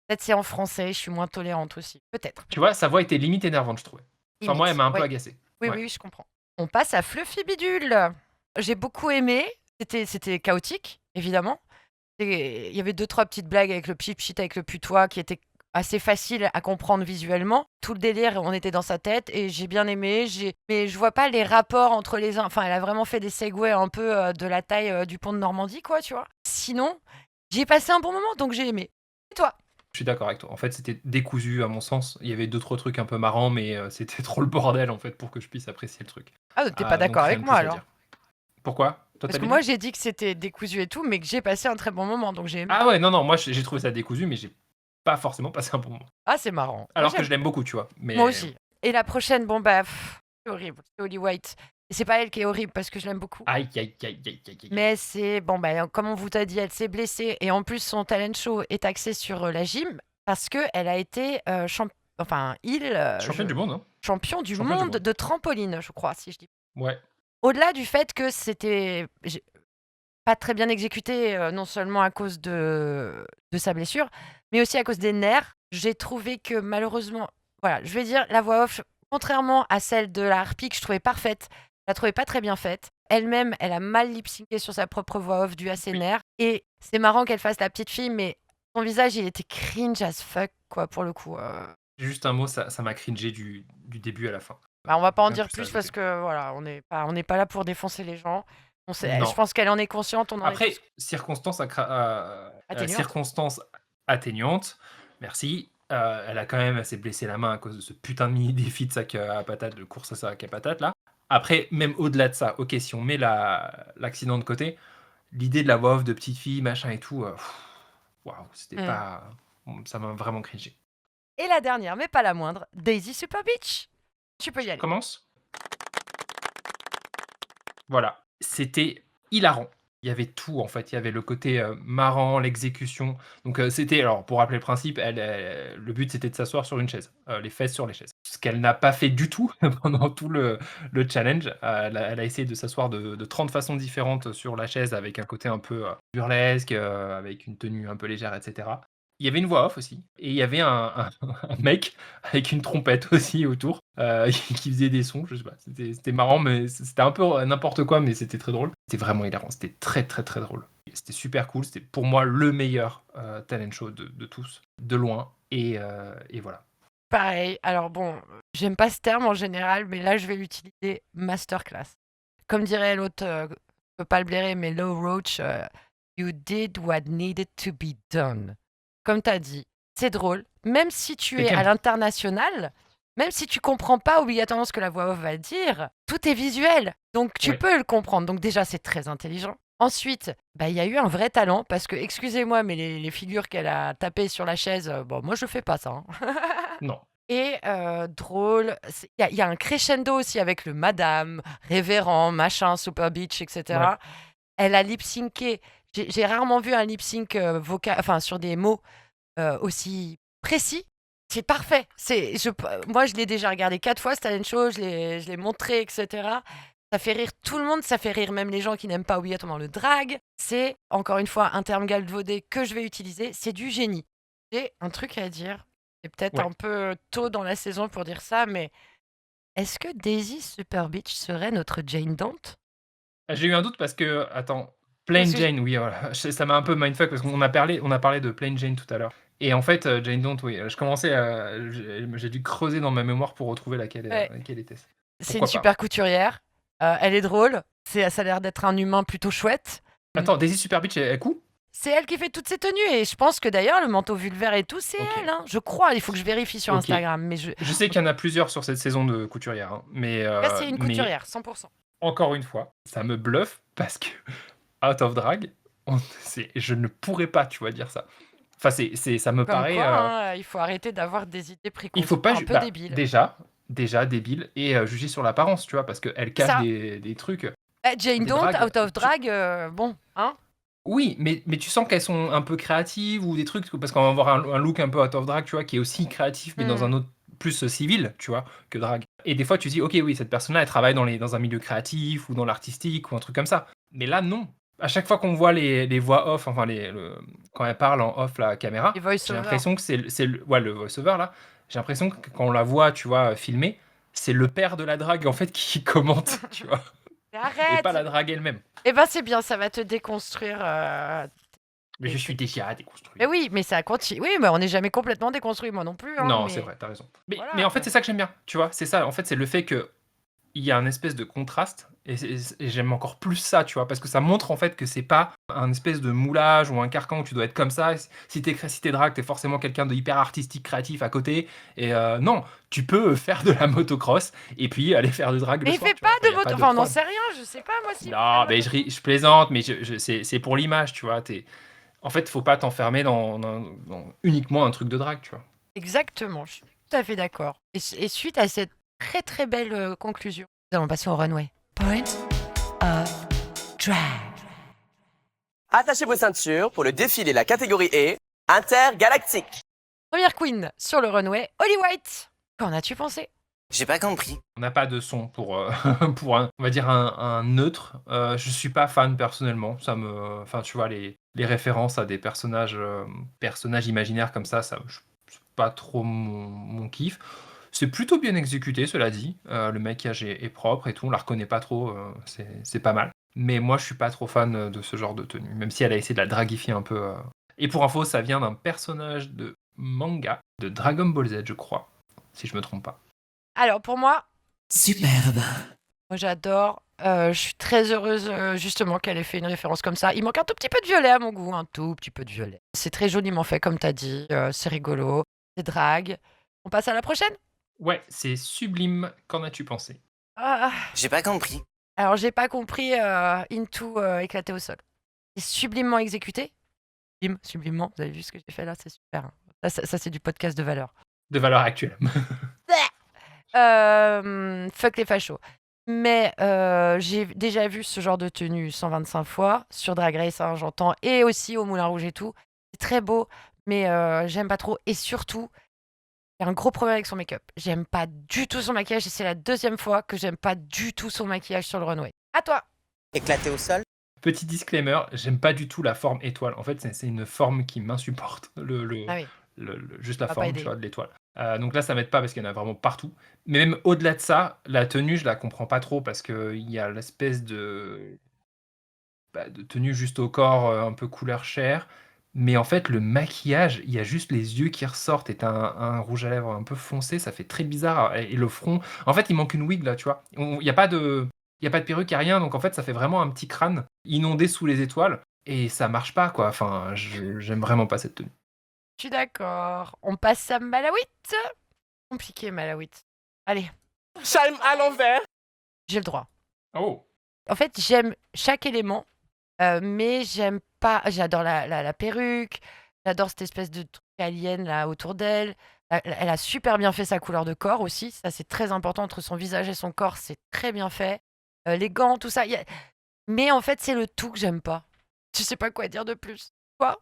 Peut-être c'est en français, je suis moins tolérante aussi. Peut-être. Tu vois, sa voix était limite énervante, je trouvais. Enfin, moi, elle m'a un peu agacé. Oui, Ouais. oui, je comprends. On passe à Fluffy Bidule. J'ai beaucoup aimé. C'était chaotique, évidemment. Il y avait 2-3 petites blagues avec le pchit avec le putois qui étaient assez faciles à comprendre visuellement. Tout le délire, on était dans sa tête et j'ai bien aimé. Mais je vois pas les rapports entre les uns. Enfin, elle a vraiment fait des segways un peu de la taille du pont de Normandie, quoi, tu vois. Sinon, j'ai passé un bon moment, donc j'ai aimé. Et toi? Je suis d'accord avec toi. En fait, c'était décousu à mon sens. Il y avait 2-3 trucs un peu marrants, mais c'était trop le bordel en fait pour que je puisse apprécier le truc. Ah, donc t'es pas Donc d'accord rien avec de moi plus à alors? dire. Pourquoi? Toi, Parce t'as que bien moi, aimé? j'ai dit que c'était décousu et tout, mais que j'ai passé un très bon moment, donc j'ai aimé. Ah ouais, non, moi j'ai trouvé ça décousu, mais j'ai pas forcément passé un bon moment. Ah, c'est marrant. Moi, Alors que j'aime. je l'aime beaucoup, tu vois. Moi Mais aussi. Et la prochaine, bon bah, c'est horrible. C'est Holly White. Et c'est pas elle qui est horrible parce que je l'aime beaucoup. aïe, aïe, aïe, aïe, aïe, aïe. Mais c'est, bon bah, comme on vous t'a dit, elle s'est blessée. Et en plus, son talent show est axé sur la gym parce qu'elle a été Championne du monde, hein. champion du Championne du monde monde. de trampoline, je crois, si je dis. Ouais. Au-delà du fait que c'était pas très bien exécuté, non seulement à cause de sa blessure, mais aussi à cause des nerfs. J'ai trouvé que malheureusement, voilà, je vais dire la voix off, contrairement à celle de la harpie que je trouvais parfaite, je la trouvais pas très bien faite. Elle-même, elle a mal lip-syncé sur sa propre voix off due à ses Oui. nerfs. Et c'est marrant qu'elle fasse la petite fille, mais son visage, il était cringe as fuck, quoi, pour le coup. Juste un mot, ça m'a cringé du début à la fin. Bah, on va pas en Rien de dire plus à plus parce ajouter. que voilà, on n'est pas là pour défoncer les gens. Je Non. pense qu'elle en est consciente, on en est Après, tous circonstances atténuantes. circonstances atténuantes, merci. Elle s'est blessé la main à cause de ce putain de mini défi de sac à patate, de course à sac à patate là. Après, même au-delà de ça, ok, si on met l'accident de côté, l'idée de la voix off de petite fille, machin et tout, waouh, c'était Mm. pas. Ça m'a vraiment cringé. Et la dernière, mais pas la moindre, Daisy Super Beach. Tu peux y aller. Commence. Voilà, c'était hilarant. Il y avait tout en fait, il y avait le côté, marrant, l'exécution. Donc, c'était alors pour rappeler le principe, le but c'était de s'asseoir sur une chaise, les fesses sur les chaises. Ce qu'elle n'a pas fait du tout pendant tout le challenge. Elle a essayé de s'asseoir de 30 façons différentes sur la chaise avec un côté un peu, burlesque, avec une tenue un peu légère et cetera. Il y avait une voix off aussi et il y avait un mec avec une trompette aussi autour, qui faisait des sons, je sais pas, c'était marrant, mais c'était un peu n'importe quoi, mais c'était très drôle. C'était vraiment hilarant, c'était très, très, très drôle. C'était super cool, c'était pour moi le meilleur, talent show de tous, de loin et voilà. Pareil. Alors bon, j'aime pas ce terme en général, mais là je vais l'utiliser masterclass. Comme dirait l'autre, je peux pas le blairer, mais Low Roach, you did what needed to be done. Comme tu as dit, c'est drôle. Même si tu es à Camp. l'international, même si tu comprends pas obligatoirement ce que la voix off va dire, tout est visuel. Donc tu Ouais. peux le comprendre. Donc déjà, c'est très intelligent. Ensuite, bah, il y a eu un vrai talent parce que, excusez-moi, mais les figures qu'elle a tapées sur la chaise, bon, moi je fais pas ça, hein. Non. Et drôle, il y a un crescendo aussi avec le madame, révérend, machin, super bitch, etc. Ouais. Elle a lip-synqué. J'ai rarement vu un lip-sync vocal, enfin sur des mots aussi précis. C'est parfait. Moi, je l'ai déjà regardé 4 fois, ce talent show, je l'ai montré, etc. Ça fait rire tout le monde, ça fait rire même les gens qui n'aiment pas obligatoirement le drag. C'est, encore une fois, un terme galvaudé que je vais utiliser, c'est du génie. J'ai un truc à dire. C'est peut-être Ouais. un peu tôt dans la saison pour dire ça, mais est-ce que Daisy Super Beach serait notre Jane Dante? J'ai eu un doute parce que attends, Plain Parce que Jane, oui, voilà, ça m'a un peu mindfuck parce qu'on a parlé de Plain Jane tout à l'heure et en fait, Jane Dante, oui, je commençais à j'ai dû creuser dans ma mémoire pour retrouver laquelle ouais, était. c'est une Pourquoi pas? super couturière. Elle est drôle. Ça a l'air d'être un humain plutôt chouette. Attends, Daisy Super Beach, elle coud? C'est elle qui fait toutes ses tenues et je pense que d'ailleurs le manteau vulvaire et tout, c'est OK. elle, hein. Je crois. Il faut que je vérifie sur OK. Instagram, mais Je sais qu'il y en a plusieurs sur cette saison de couturière, hein, mais là c'est une couturière, 100%. encore une fois, ça me bluffe parce que Out of Drag, je ne pourrais pas, tu vois, dire ça. Enfin, ça me Comme paraît. quoi, hein, il faut arrêter d'avoir des idées Il préconçues faut pas un peu bah, débiles. déjà débile et juger sur l'apparence, tu vois, parce qu'elle cache Ça. des trucs. Jane Des Dante, dragues, Out of Drag, bon, hein. Oui, mais tu sens qu'elles sont un peu créatives ou des trucs, parce qu'on va avoir un look un peu out of drag, tu vois, qui est aussi créatif, mais dans un autre plus civil, tu vois, que drag. Et des fois, tu dis, ok, oui, cette personne-là, elle travaille dans un milieu créatif ou dans l'artistique ou un truc comme ça. Mais là, non. À chaque fois qu'on voit les voix off, enfin, quand elle parle en off la caméra, Les j'ai voice-over. l'impression que le voice-over, là, j'ai l'impression que quand on la voit, tu vois, filmée, c'est le père de la drague, en fait, qui commente, tu vois, et Arrête. pas la drague elle-même. Eh ben c'est bien, ça va te déconstruire Mais je suis déjà déconstruit. Mais oui, mais ça continue. Oui, mais on n'est jamais complètement déconstruit, moi non plus. Hein, Non, mais... c'est vrai, t'as raison. Mais, Voilà, mais en fait, bon. c'est ça que j'aime bien, tu vois. C'est ça, en fait, c'est le fait que il y a un espèce de contraste et j'aime encore plus ça, tu vois, parce que ça montre en fait que c'est pas un espèce de moulage ou un carcan où tu dois être comme ça. Si t'es drague, t'es forcément quelqu'un de hyper artistique, créatif à côté. Et non, tu peux faire de la motocross et puis aller faire de drague Mais le il soir. fait Tu vois. pas Enfin, y de a pas moto. Enfin, on n'en problème. sait rien, je sais pas, moi si. Non, mais je plaisante, mais c'est pour l'image, tu vois. En fait, faut pas t'enfermer dans uniquement un truc de drague, tu vois. Exactement, je suis tout à fait d'accord. Et suite à cette très très belle conclusion, nous allons passer au runway. Point of drag. Attachez vos ceintures pour le défilé la catégorie E, intergalactique. Première queen sur le runway, Holly White. Qu'en as-tu pensé? J'ai pas compris. On n'a pas de son pour, pour on va dire un neutre. Je suis pas fan personnellement. Enfin, tu vois, les références à des personnages imaginaires comme ça, c'est pas trop mon kiff. C'est plutôt bien exécuté, cela dit. Le maquillage est propre et tout. On la reconnaît pas trop. C'est pas mal. Mais moi, je suis pas trop fan de ce genre de tenue, même si elle a essayé de la dragifier un peu. Et pour info, ça vient d'un personnage de manga de Dragon Ball Z, je crois, si je me trompe pas. Alors pour moi, Superbe. moi j'adore. Je suis très heureuse justement qu'elle ait fait une référence comme ça. Il manque un tout petit peu de violet à mon goût, un tout petit peu de violet. C'est très joliment fait comme t'as dit, c'est rigolo, c'est drague. On passe à la prochaine? Ouais, c'est sublime. Qu'en as-tu pensé? Ah, J'ai pas compris. alors j'ai pas compris Into éclaté au sol. C'est sublimement exécuté. Sublimement, vous avez vu ce que j'ai fait là, c'est super. Hein. Ça, c'est du podcast de valeur. De valeur actuelle. Fuck les fachos. Mais j'ai déjà vu ce genre de tenue 125 fois sur Drag Race, hein, j'entends, et aussi au Moulin Rouge et tout. C'est très beau, mais j'aime pas trop. Et surtout, j'ai un gros problème avec son make-up. J'aime pas du tout son maquillage et c'est la deuxième fois que j'aime pas du tout son maquillage sur le runway. À toi! Éclaté au sol. Petit disclaimer, j'aime pas du tout la forme étoile. En fait, c'est une forme qui m'insupporte. Ah oui, Juste la va pas forme, aider. tu vois, de l'étoile. Donc là, ça m'aide pas parce qu'il y en a vraiment partout. Mais même au-delà de ça, la tenue, je la comprends pas trop parce qu'il y a l'espèce de tenue juste au corps, un peu couleur chair. Mais en fait, le maquillage, il y a juste les yeux qui ressortent et t'as un rouge à lèvres un peu foncé, ça fait très bizarre. Et le front, en fait, il manque une wig là, tu vois. Il n'y a pas de perruque, il n'y a rien. Donc en fait, ça fait vraiment un petit crâne inondé sous les étoiles. Et ça marche pas, quoi. Enfin, j'aime vraiment pas cette tenue. Je suis d'accord. On passe à Malawit. Compliqué, Malawit. Allez, Charme à l'envers. j'ai le droit. Oh! En fait, j'aime chaque élément, mais j'aime pas. J'adore la perruque, j'adore cette espèce de truc alien là autour d'elle. Elle a super bien fait sa couleur de corps aussi. Ça, c'est très important entre son visage et son corps. C'est très bien fait. Les gants, tout ça. Mais en fait, c'est le tout que j'aime pas. Je sais pas quoi dire de plus. Quoi?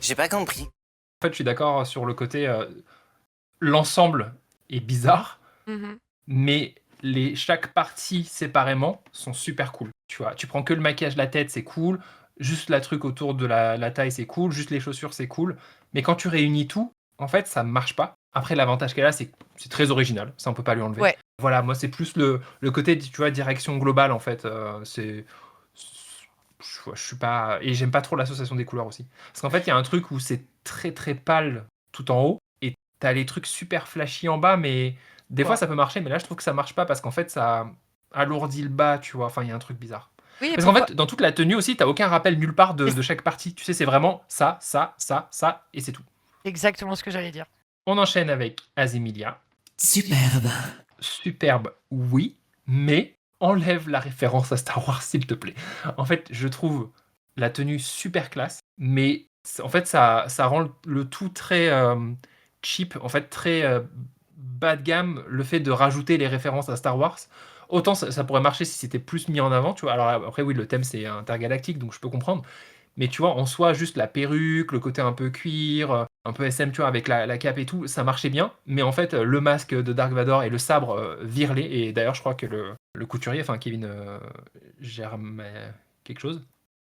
J'ai pas compris. En fait, je suis d'accord sur le côté, l'ensemble est bizarre, Mhm. mais chaque partie séparément sont super cool. Tu vois, tu prends que le maquillage, la tête, c'est cool. Juste la truc autour de la taille, c'est cool. Juste les chaussures, c'est cool. Mais quand tu réunis tout, en fait, ça marche pas. Après, l'avantage qu'elle a, c'est que c'est très original. Ça, on peut pas lui enlever. Ouais. Voilà, moi, c'est plus le côté, tu vois, direction globale, en fait. Je suis pas. Et j'aime pas trop l'association des couleurs aussi. Parce qu'en fait, il y a un truc où c'est très très pâle tout en haut. Et t'as les trucs super flashy en bas, mais des fois, Ouais. ça peut marcher. Mais là, je trouve que ça marche pas parce qu'en fait, ça alourdit le bas, tu vois. Enfin, il y a un truc bizarre. Oui, et Parce qu'en pourquoi- fait, dans toute la tenue aussi, t'as aucun rappel nulle part de chaque partie. Tu sais, c'est vraiment ça, ça, ça, ça, et c'est tout. Exactement ce que j'allais dire. On enchaîne avec Azemilia. Superbe. Superbe, oui, mais enlève la référence à Star Wars, s'il te plaît. En fait, je trouve la tenue super classe, mais en fait, ça rend le tout très cheap, en fait, très bas de gamme, le fait de rajouter les références à Star Wars. Autant ça pourrait marcher si c'était plus mis en avant, tu vois. Alors après, oui, le thème c'est intergalactique, donc je peux comprendre. Mais tu vois, en soi, juste la perruque, le côté un peu cuir, un peu SM, tu vois, avec la cape et tout, ça marchait bien. Mais en fait, le masque de Dark Vador et le sabre virlé, et d'ailleurs, je crois que le couturier, enfin Kevin quelque chose,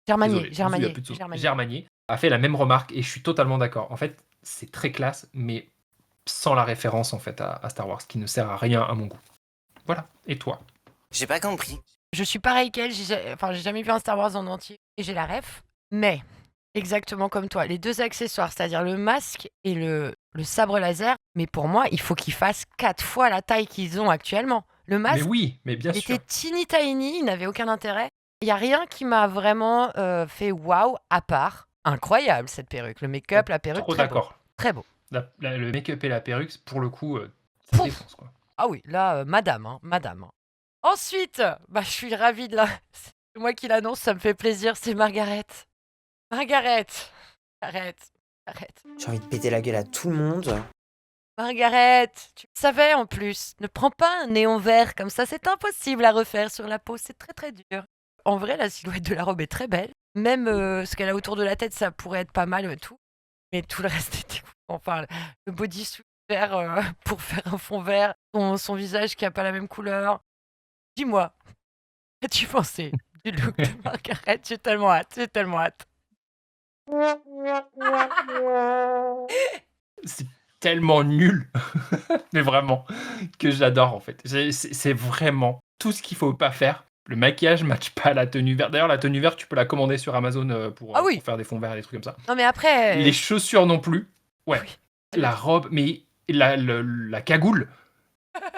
Germanier, désolé, je me souviens Germanier, plus de son- Germanier. Germanier, a fait la même remarque, et je suis totalement d'accord. En fait, c'est très classe, mais sans la référence en fait à Star Wars, qui ne sert à rien à mon goût. Voilà. Et toi? J'ai pas compris. Je suis pareil qu'elle, j'ai jamais vu un Star Wars en entier et j'ai la ref. Mais exactement comme toi. Les 2 accessoires, c'est-à-dire le masque et le sabre laser, mais pour moi, il faut qu'ils fassent 4 fois la taille qu'ils ont actuellement. Le Mais masque, oui, mais bien il était sûr. teeny tiny, il n'avait aucun intérêt. Il y a rien qui m'a vraiment, fait waouh, à part incroyable cette perruque. Le make-up, la perruque, Trop très beau, d'accord. très beau. Le make-up et la perruque, pour le coup, ça Pouf! défonce, quoi. Ah oui, là, madame, hein, madame, hein. Ensuite, bah, je suis ravie de la c'est moi qui l'annonce, ça me fait plaisir, c'est Margaret. Margaret! Arrête, arrête. J'ai envie de péter la gueule à tout le monde. Margaret, tu le savais en plus. Ne prends pas un néon vert comme ça, c'est impossible à refaire sur la peau, c'est très très dur. En vrai, la silhouette de la robe est très belle. Même ce qu'elle a autour de la tête, ça pourrait être pas mal tout. Mais tout le reste est dégoûtant. Enfin, le bodysuit vert pour faire un fond vert, son visage qui a pas la même couleur. Dis-moi, qu'as-tu pensé du look de Margaret? J'ai tellement hâte, j'ai tellement hâte. C'est tellement nul, mais vraiment, que j'adore en fait. C'est vraiment tout ce qu'il faut pas faire. Le maquillage matche pas la tenue verte. D'ailleurs, la tenue verte, tu peux la commander sur Amazon Ah pour oui, faire des fonds verts et des trucs comme ça. non mais après, Les chaussures non plus. Ouais. oui. La robe, mais la cagoule.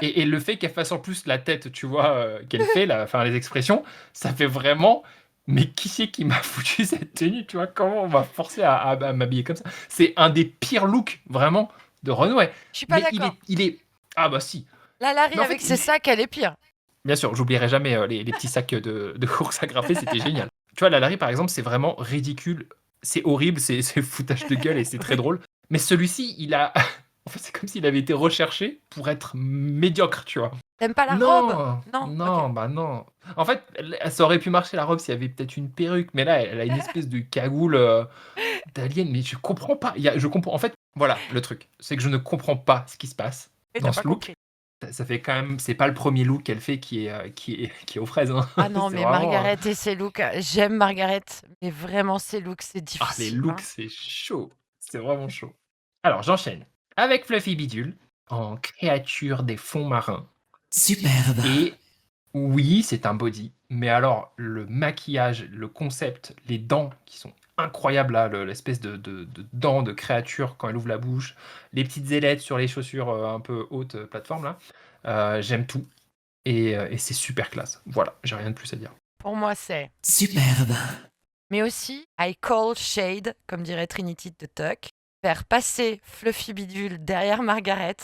Et le fait qu'elle fasse en plus la tête, tu vois, qu'elle fait, enfin les expressions, ça fait vraiment. Mais qui c'est qui m'a foutu cette tenue, tu vois? Comment on m'a forcé à m'habiller comme ça? C'est un des pires looks, vraiment, de Runway. Je suis pas Mais d'accord. il est. Ah bah si. La Larry Mais en fait, avec ses sacs, elle est pire. bien sûr, j'oublierai jamais les petits sacs de course à graffer, c'était génial. Tu vois, la Larry, par exemple, c'est vraiment ridicule. C'est horrible, c'est foutage de gueule et c'est très Oui. drôle. Mais celui-ci, il a. En fait, c'est comme s'il avait été recherché pour être médiocre, tu vois. T'aimes pas la robe? Non, Non? non, Ok. bah non. En fait, ça aurait pu marcher la robe s'il y avait peut-être une perruque, mais là, elle a une espèce de cagoule d'alien, mais je comprends pas. Je comprends. En fait, voilà le truc, c'est que je ne comprends pas ce qui se passe Et dans t'as ce pas look. compris. Ça fait quand même, c'est pas le premier look qu'elle fait qui est aux fraises, hein. Ah non, C'est mais vraiment. Margaret et ses looks, j'aime Margaret, mais vraiment ses looks, c'est Ah, les difficile, looks, hein. c'est chaud. C'est vraiment chaud. Alors, j'enchaîne avec Fluffy Bidule en créature des fonds marins. Superbe. Et oui, c'est un body, mais alors le maquillage, le concept, les dents qui sont incroyables là, l'espèce de dents de créature quand elle ouvre la bouche, les petites ailettes sur les chaussures un peu hautes plateforme là, j'aime tout et c'est super classe. Voilà, j'ai rien de plus à dire. Pour moi, c'est. Superbe. Mais aussi, I call shade, comme dirait Trinity de Tuck. Faire passer Fluffy Bidule derrière Margaret,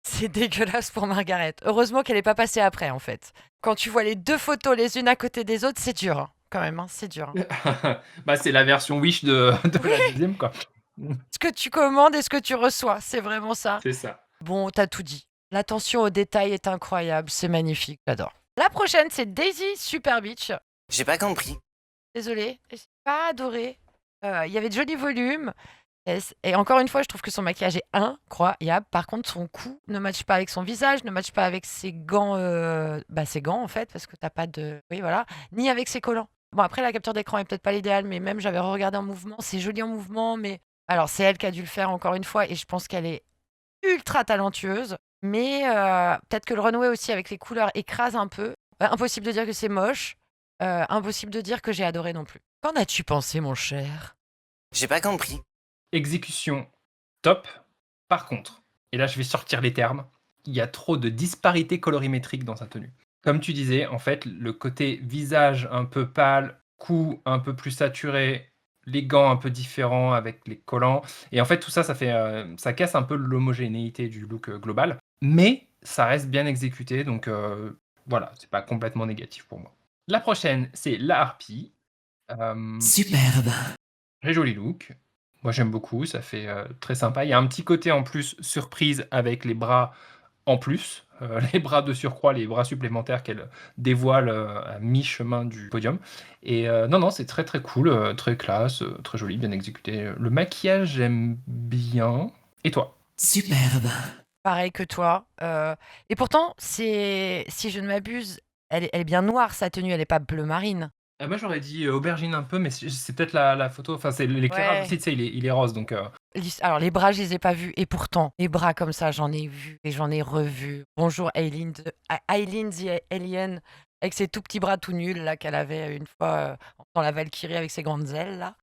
c'est dégueulasse pour Margaret. Heureusement qu'elle n'est pas passée après, en fait. Quand tu vois les 2 photos les unes à côté des autres, c'est dur, hein, quand même, hein, c'est dur, hein. Bah, c'est la version Wish de la Oui, deuxième quoi. ce que tu commandes et ce que tu reçois, c'est vraiment ça. C'est ça. Bon, t'as tout dit. L'attention aux détails est incroyable, c'est magnifique, j'adore. La prochaine, c'est Daisy Super Beach. J'ai pas compris. Désolée, j'ai pas adoré. Il y avait de jolis volumes. Et encore une fois, je trouve que son maquillage est incroyable. Par contre, son cou ne matche pas avec son visage, ne matche pas avec ses gants, ses gants en fait, parce que t'as pas de. Oui, voilà. Ni avec ses collants. Bon, après, la capture d'écran est peut-être pas l'idéal, mais même j'avais regardé en mouvement. C'est joli en mouvement, mais. Alors, c'est elle qui a dû le faire encore une fois, et je pense qu'elle est ultra talentueuse. Mais peut-être que le runway aussi, avec les couleurs, écrase un peu. Impossible de dire que c'est moche. Impossible de dire que j'ai adoré non plus. Qu'en as-tu pensé, mon cher? J'ai pas compris. Exécution top. Par contre, et là je vais sortir les termes, il y a trop de disparité colorimétrique dans sa tenue. Comme tu disais, en fait, le côté visage un peu pâle, cou un peu plus saturé, les gants un peu différents avec les collants, et en fait tout ça, ça casse un peu l'homogénéité du look global, mais ça reste bien exécuté, donc voilà, c'est pas complètement négatif pour moi. La prochaine, c'est la harpie. Superbe. Très joli look. Moi, j'aime beaucoup, ça fait très sympa. Il y a un petit côté en plus surprise avec les bras en plus, les bras de surcroît, les bras supplémentaires qu'elle dévoile à mi-chemin du podium. Et non, non, c'est très très cool, très classe, très joli, bien exécuté. Le maquillage, j'aime bien. Et toi? Superbe. Pareil que toi. Et pourtant, si je ne m'abuse, elle est bien noire, sa tenue, elle n'est pas bleu marine. Moi, j'aurais dit aubergine un peu, mais c'est peut-être la photo. Enfin, c'est l'éclairage Ouais. aussi, tu sais, il est rose, donc Alors, les bras, je les ai pas vus. Et pourtant, les bras comme ça, j'en ai vu et j'en ai revu. Bonjour, Aileen the Alien, avec ses tout petits bras tout nuls, là, qu'elle avait une fois dans la Valkyrie avec ses grandes ailes, là.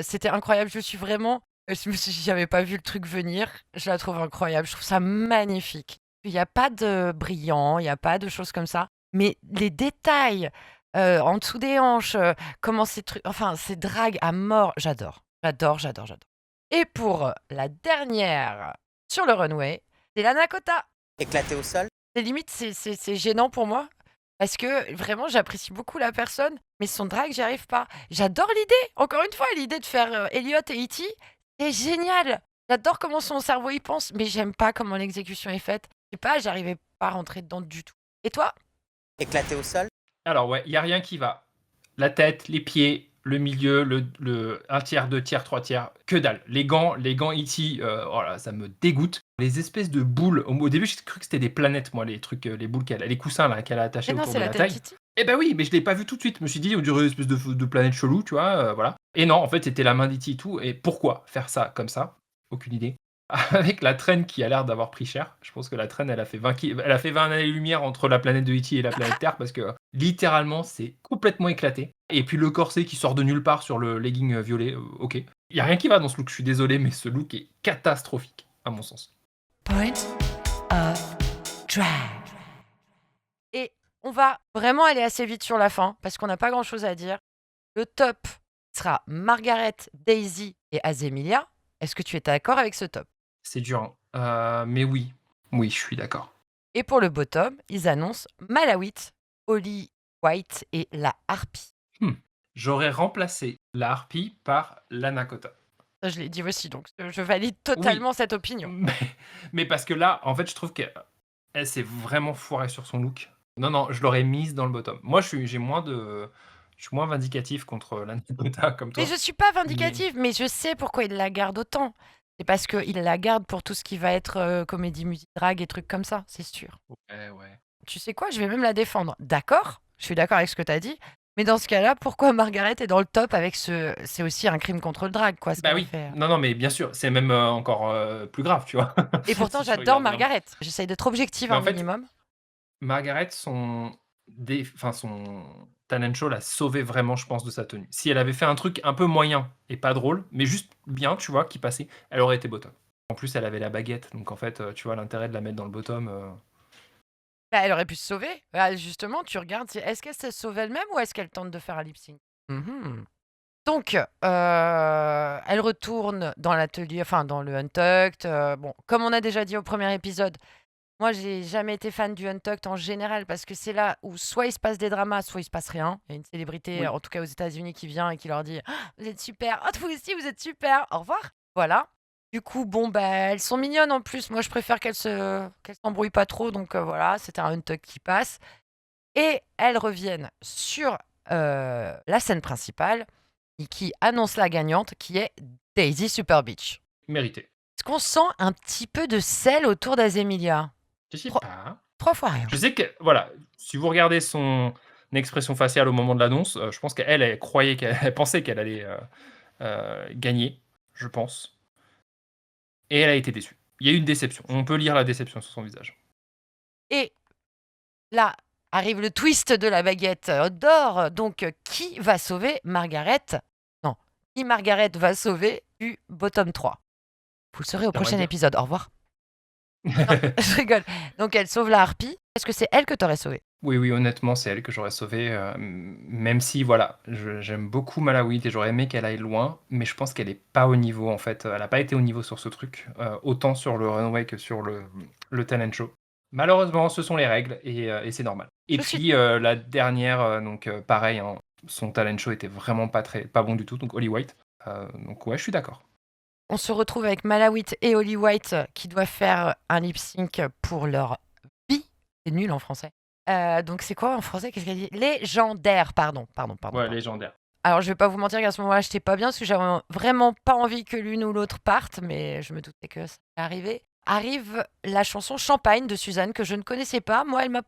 C'était incroyable. Je suis vraiment. Je me suis dit, j'avais pas vu le truc venir. Je la trouve incroyable. Je trouve ça magnifique. Il n'y a pas de brillant, il n'y a pas de choses comme ça. Mais les détails en dessous des hanches, comment ces trucs. Enfin, ces dragues à mort. J'adore. J'adore, j'adore, j'adore. Et pour la dernière sur le runway, c'est la Nakota. Éclaté au sol. C'est limite, c'est gênant pour moi. Parce que vraiment, j'apprécie beaucoup la personne, mais son drag, j'y arrive pas. J'adore l'idée. Encore une fois, l'idée de faire Elliot et E.T., c'est génial. J'adore comment son cerveau y pense, mais j'aime pas comment l'exécution est faite. Je sais pas, j'arrivais pas à rentrer dedans du tout. Et toi? Éclaté au sol. Alors ouais, il n'y a rien qui va. La tête, les pieds, le milieu, un tiers, deux tiers, trois tiers, que dalle. Les gants E.T., oh là, ça me dégoûte. Les espèces de boules, au début j'ai cru que c'était des planètes, moi, les trucs, les boules, les coussins là qu'elle a attachés Mais non, autour c'est de la la tête taille. Kitty. Eh ben oui, mais je l'ai pas vu tout de suite. Je me suis dit, on dirait une espèce de planète chelou, tu vois, voilà. Et non, en fait, c'était la main d'E.T. et tout. Et pourquoi faire ça comme ça? Aucune idée. Avec la traîne qui a l'air d'avoir pris cher. Je pense que la traîne, elle a fait 20 années-lumière entre la planète de E.T. et la planète Terre parce que littéralement, c'est complètement éclaté. Et puis le corset qui sort de nulle part sur le legging violet, ok. Il y a rien qui va dans ce look, je suis désolé, mais ce look est catastrophique, à mon sens. Point of drag. Et on va vraiment aller assez vite sur la fin parce qu'on n'a pas grand-chose à dire. Le top sera Margaret, Daisy et Azemilia. Est-ce que tu es d'accord avec ce top? C'est dur, hein. Mais oui, je suis d'accord. Et pour le bottom, ils annoncent Malawit, Holly White et la Harpie. J'aurais remplacé la harpie par la Nakota. Ça, je l'ai dit aussi, donc je valide totalement cette opinion. Mais parce que là, en fait, je trouve qu'elle s'est vraiment foirée sur son look. Non, je l'aurais mise dans le bottom. Moi, je suis moins vindicatif contre la Nakota comme toi. Mais je suis pas vindicative, mais je sais pourquoi il la garde autant. C'est parce qu'il la garde pour tout ce qui va être comédie, musique, drague et trucs comme ça, c'est sûr. Ouais. Tu sais quoi, je vais même la défendre. D'accord, je suis d'accord avec ce que tu as dit. Mais dans ce cas-là, pourquoi Margaret est dans le top avec ce... C'est aussi un crime contre le drag, quoi. Ce Bah qu'elle oui, fait. non, mais bien sûr, c'est même encore plus grave, tu vois. Et pourtant, Si tu j'adore regardes bien. Margaret. J'essaye d'être objective Mais un en fait, minimum. Margaret, son talent show l'a sauvé vraiment, je pense, de sa tenue. Si elle avait fait un truc un peu moyen et pas drôle, mais juste bien, tu vois, qui passait, elle aurait été bottom. En plus, elle avait la baguette, donc en fait, tu vois, l'intérêt de la mettre dans le bottom. Bah, elle aurait pu se sauver. Bah, justement, tu regardes, est-ce qu'elle se sauve elle-même ou est-ce qu'elle tente de faire un lip sync? Donc, elle retourne dans l'atelier, enfin dans le Untucked. Bon, comme on a déjà dit au premier épisode, moi j'ai jamais été fan du Untucked en général parce que c'est là où soit il se passe des dramas, soit il se passe rien. Il y a une célébrité, Oui. en tout cas aux États-Unis, qui vient et qui leur dit: Ah, vous êtes super, ah, vous aussi vous êtes super, au revoir. Voilà. Du coup, bon, bah, elles sont mignonnes en plus. Moi, je préfère qu'elles s'embrouillent pas trop. Donc voilà, c'était un Untucked qui passe. Et elles reviennent sur la scène principale et qui annonce la gagnante, qui est Daisy Super Beach. Mérité. Est-ce qu'on sent un petit peu de sel autour d'Azemilia? Je sais Trois- pas. 3 fois rien. Je sais que, voilà, si vous regardez son expression faciale au moment de l'annonce, je pense elle croyait elle pensait qu'elle allait gagner, je pense. Et elle a été déçue. Il y a eu une déception. On peut lire la déception sur son visage. Et là arrive le twist de la baguette d'or. Donc, qui va sauver Margaret? Non, qui Margaret va sauver du bottom 3? Vous le saurez au prochain épisode. Au revoir. Non, je rigole. Donc, elle sauve la harpie. Est-ce que c'est elle que t'aurais sauvée? Oui, honnêtement, c'est elle que j'aurais sauvée. Même si, voilà, j'aime beaucoup Malawit et j'aurais aimé qu'elle aille loin, mais je pense qu'elle est pas au niveau, en fait. Elle n'a pas été au niveau sur ce truc, autant sur le runway que sur le talent show. Malheureusement, ce sont les règles et c'est normal. Et Je puis, la dernière, donc pareil, hein, son talent show était vraiment pas bon du tout, donc Holly White. Donc ouais, je suis d'accord. On se retrouve avec Malawit et Holly White qui doivent faire un lip sync pour leur vie. C'est nul en français. Donc c'est quoi en français? Qu'est-ce qu'elle dit? Légendaire, pardon. Ouais, légendaire. Alors je vais pas vous mentir qu'à ce moment-là, j'étais pas bien parce que j'avais vraiment pas envie que l'une ou l'autre parte, mais je me doutais que ça allait arriver. Arrive la chanson Champagne de Suzanne que je ne connaissais pas. Moi, elle m'a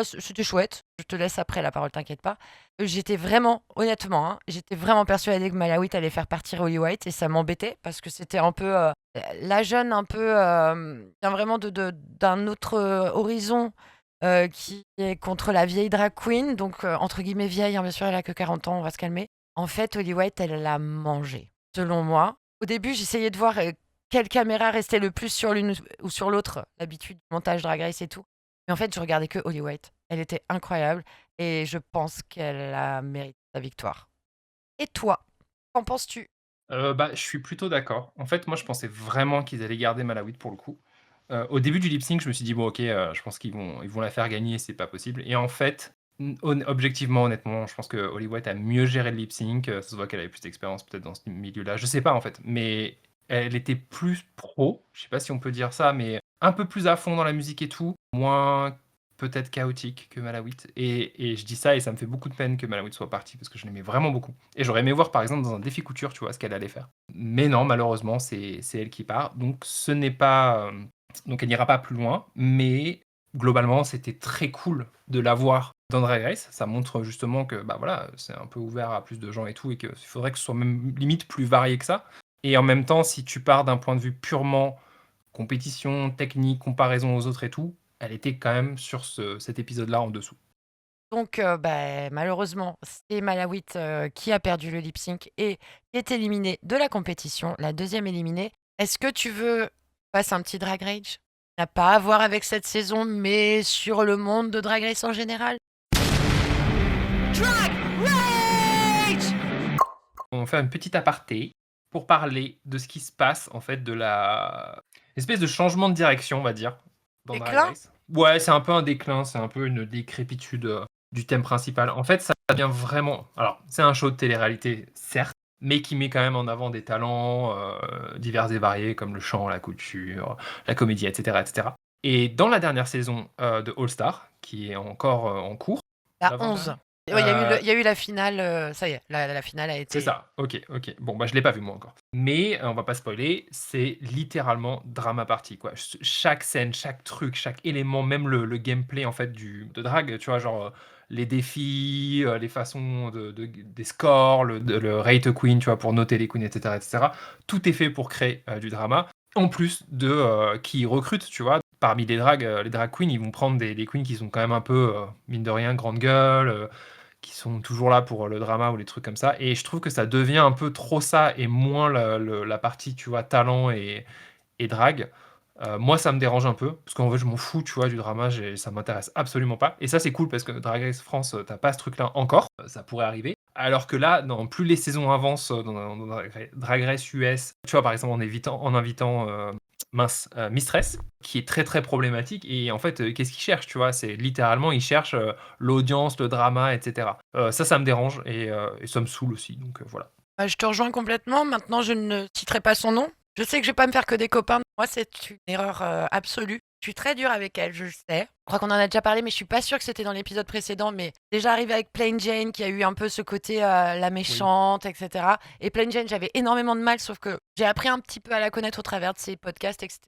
c'était chouette. Je te laisse après la parole, t'inquiète pas. J'étais vraiment, honnêtement, j'étais vraiment persuadée que Malawit allait faire partir Holly White et ça m'embêtait parce que c'était un peu la jeune, un peu vient vraiment d'un autre horizon qui est contre la vieille drag queen. Donc, entre guillemets vieille, hein, bien sûr, elle a que 40 ans, on va se calmer. En fait, Holly White, elle l'a mangé, selon moi. Au début, j'essayais de voir quelle caméra restait le plus sur l'une ou sur l'autre, l'habitude du montage Drag Race et tout. Mais en fait, je regardais que Holly White. Elle était incroyable et je pense qu'elle a mérité sa victoire. Et toi, qu'en penses-tu? Bah, je suis plutôt d'accord. En fait, moi, je pensais vraiment qu'ils allaient garder Malawi pour le coup. Au début du lip sync, je me suis dit: «Bon, OK, je pense qu'ils vont la faire gagner, c'est pas possible» et en fait, objectivement, honnêtement, je pense que Holly White a mieux géré le lip sync, ça se voit qu'elle avait plus d'expérience peut-être dans ce milieu-là. Je sais pas, en fait, mais elle était plus pro, je sais pas si on peut dire ça, mais un peu plus à fond dans la musique et tout, moins peut-être chaotique que Malawi et je dis ça et ça me fait beaucoup de peine que Malawi soit partie parce que je l'aimais vraiment beaucoup et j'aurais aimé voir, par exemple, dans un défi couture, tu vois, ce qu'elle allait faire. Mais non, malheureusement, c'est elle qui part, donc ce n'est pas, donc elle n'ira pas plus loin, mais globalement, c'était très cool de la voir dans Drag Race. Ça montre justement que, bah, voilà, c'est un peu ouvert à plus de gens et tout et qu'il faudrait que ce soit même limite plus varié que ça et en même temps, si tu pars d'un point de vue purement compétition, technique, comparaison aux autres et tout, elle était quand même sur cet épisode-là en dessous. Donc, malheureusement, c'est Malawit qui a perdu le lip sync et qui est éliminé de la compétition, la deuxième éliminée. Est-ce que tu veux passer un petit Drag Rage? Ça n'a pas à voir avec cette saison, mais sur le monde de Drag Race en général. Drag Rage! On fait une petite aparté pour parler de ce qui se passe, en fait, de la espèce de changement de direction, on va dire, dans Drag Déclin? Race. Ouais, c'est un peu un déclin, c'est un peu une décrépitude du thème principal. En fait, ça devient vraiment... Alors, c'est un show de télé-réalité, certes, mais qui met quand même en avant des talents divers et variés, comme le chant, la couture, la comédie, etc. etc. Et dans la dernière saison de All Star, qui est encore en cours... La l'avant-dernière 11. Ouais, il y a eu la finale, ça y est, la finale a été... C'est ça, ok. Bon, bah je l'ai pas vu moi encore. Mais on va pas spoiler, c'est littéralement drama party, quoi. Chaque scène, chaque truc, chaque élément, même le gameplay en fait de drag, tu vois, genre les défis, les façons des scores, le rate queen, tu vois, pour noter les queens, etc., etc. Tout est fait pour créer du drama. En plus de qui recrutent, tu vois, parmi les drag queens, ils vont prendre des queens qui sont quand même un peu, mine de rien, grande gueule, qui sont toujours là pour le drama ou les trucs comme ça. Et je trouve que ça devient un peu trop ça et moins la partie, tu vois, talent et drague. Moi, ça me dérange un peu, parce qu'en fait, je m'en fous, tu vois, du drama, ça m'intéresse absolument pas. Et ça, c'est cool, parce que Drag Race France, t'as pas ce truc-là encore, ça pourrait arriver. Alors que là, plus les saisons avancent dans Drag Race US, tu vois, par exemple, en invitant Mistress, qui est très très problématique, et en fait, qu'est-ce qu'ils cherchent, tu vois, c'est littéralement, ils cherchent l'audience, le drama, etc. Ça me dérange, et ça me saoule aussi, donc voilà. Je te rejoins complètement. Maintenant, je ne citerai pas son nom. Je sais que je vais pas me faire que des copains. Moi, c'est une erreur absolue. Je suis très dure avec elle, je le sais. Je crois qu'on en a déjà parlé, mais je suis pas sûre que c'était dans l'épisode précédent. Mais déjà arrivé avec Plain Jane, qui a eu un peu ce côté la méchante, etc. Et Plain Jane, j'avais énormément de mal, sauf que j'ai appris un petit peu à la connaître au travers de ses podcasts, etc.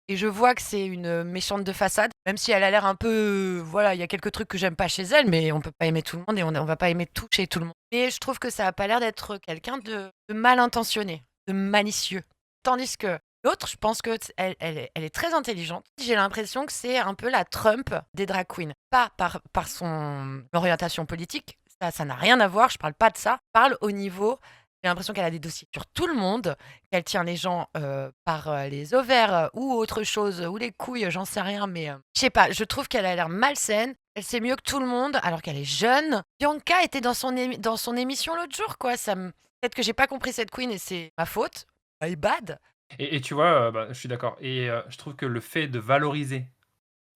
Et je vois que c'est une méchante de façade, même si elle a l'air un peu... Voilà, il y a quelques trucs que j'aime pas chez elle, mais on peut pas aimer tout le monde et on va pas aimer tout chez tout le monde. Mais je trouve que ça a pas l'air d'être quelqu'un de mal intentionné, de malicieux. Tandis que l'autre, je pense que elle est très intelligente. J'ai l'impression que c'est un peu la Trump des drag queens. Pas par son orientation politique, ça n'a rien à voir, je parle pas de ça. Je parle au niveau... J'ai l'impression qu'elle a des dossiers sur tout le monde, qu'elle tient les gens par les ovaires ou autre chose, ou les couilles, j'en sais rien, mais je sais pas, je trouve qu'elle a l'air malsaine, elle sait mieux que tout le monde alors qu'elle est jeune. Bianca était dans son émission l'autre jour, quoi. Peut-être que j'ai pas compris cette queen et c'est ma faute. My bad. Et tu vois, bah, je suis d'accord. Et je trouve que le fait de valoriser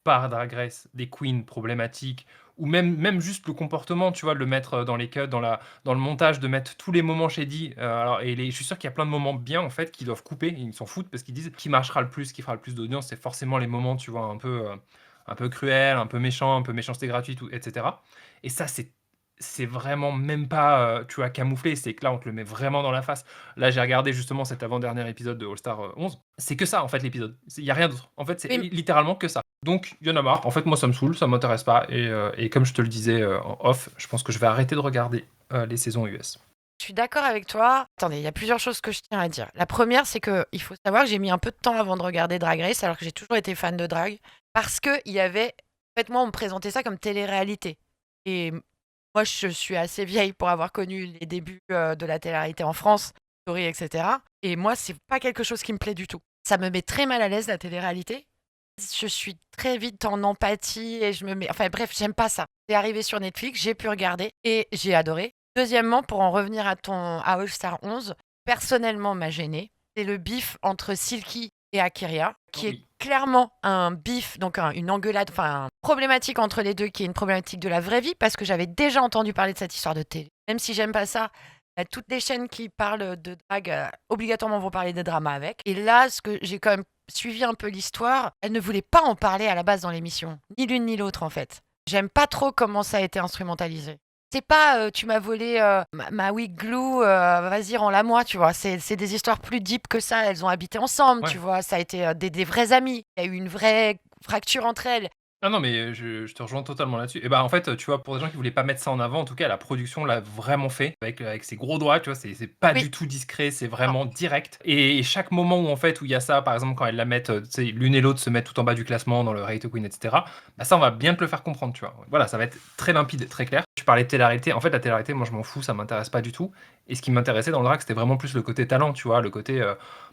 par Drag Race des queens problématiques, ou même juste le comportement, tu vois, de le mettre dans les cuts, dans le montage, de mettre tous les moments shady. Alors, je suis sûr qu'il y a plein de moments bien, en fait, qu'ils doivent couper, ils s'en foutent, parce qu'ils disent qui marchera le plus, qui fera le plus d'audience, c'est forcément les moments, tu vois, un peu cruels, un peu méchants, un peu méchanceté gratuite, etc. Et ça, c'est vraiment même pas, tu vois, camouflé, c'est que là, on te le met vraiment dans la face. Là, j'ai regardé justement cet avant-dernier épisode de All Star 11. C'est que ça, en fait, l'épisode. Il y a rien d'autre. En fait, c'est Oui. littéralement que ça. Donc, il y en a marre. En fait, moi, ça me saoule, ça m'intéresse pas. Et comme je te le disais en off, je pense que je vais arrêter de regarder les saisons US. Je suis d'accord avec toi. Attendez, il y a plusieurs choses que je tiens à dire. La première, c'est que il faut savoir que j'ai mis un peu de temps avant de regarder Drag Race, alors que j'ai toujours été fan de drag, parce que il y avait... En fait, moi, on me présentait ça comme télé-réalité. Et Moi, je suis assez vieille pour avoir connu les débuts de la télé-réalité en France, Story, etc. Et moi, c'est pas quelque chose qui me plaît du tout. Ça me met très mal à l'aise, la télé-réalité. Je suis très vite en empathie et je me mets. Enfin bref, j'aime pas ça. C'est arrivé sur Netflix, j'ai pu regarder et j'ai adoré. Deuxièmement, pour en revenir à All Star 11, personnellement m'a gêné. C'est le bif entre Silky et Akiria, qui est Oui. clairement un bif, donc une engueulade, enfin une problématique entre les deux, qui est une problématique de la vraie vie, parce que j'avais déjà entendu parler de cette histoire de télé. Même si j'aime pas ça, toutes les chaînes qui parlent de drague, obligatoirement vont parler des dramas avec. Et là, ce que j'ai quand même suivi un peu l'histoire, elle ne voulait pas en parler à la base dans l'émission. Ni l'une ni l'autre, en fait. J'aime pas trop comment ça a été instrumentalisé. C'est pas tu m'as volé ma wig glue, vas-y, rends-la moi, tu vois. C'est des histoires plus deep que ça. Elles ont habité ensemble, Ouais. tu vois. Ça a été des vrais amis. Il y a eu une vraie fracture entre elles. Ah non, mais je te rejoins totalement là-dessus. Et bah, en fait, tu vois, pour des gens qui voulaient pas mettre ça en avant, en tout cas, la production l'a vraiment fait avec ses gros doigts, tu vois, c'est pas Oui. du tout discret, c'est vraiment direct. Et chaque moment où, en fait, où il y a ça, par exemple, quand elles la mettent, tu sais, l'une et l'autre se mettent tout en bas du classement dans le Rate Queen, etc., bah ça, on va bien te le faire comprendre, tu vois. Voilà, ça va être très limpide, très clair. Tu parlais de télé-réalité. En fait, la télé-réalité, moi, je m'en fous, ça m'intéresse pas du tout. Et ce qui m'intéressait dans le drag, c'était vraiment plus le côté talent, tu vois, le côté,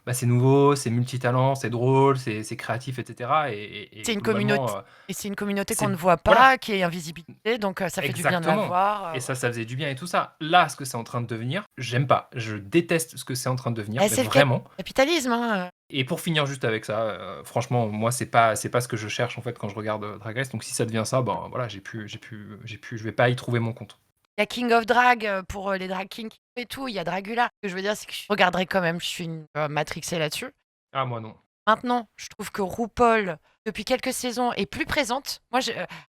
bah, c'est nouveau, c'est multitalent, c'est drôle, c'est créatif, etc. C'est une globalement, communauté. Et c'est une communauté qu'on c'est ne voit pas, voilà. qui est invisibilité, donc ça fait du bien de la Exactement. voir. Et ça faisait du bien et tout ça. Là, ce que c'est en train de devenir, j'aime pas. Je déteste ce que c'est en train de devenir, mais C'est le vraiment. capitalisme, hein. Et pour finir juste avec ça, franchement, moi, c'est pas ce que je cherche en fait quand je regarde Drag Race. Donc si ça devient ça, ben voilà, je vais pas y trouver mon compte. Il y a King of Drag pour les drag kings et tout, il y a Dragula. Ce que je veux dire, c'est que je regarderai quand même, je suis matrixée là-dessus. Ah, moi non. Maintenant, je trouve que RuPaul, depuis quelques saisons, est plus présente. Moi,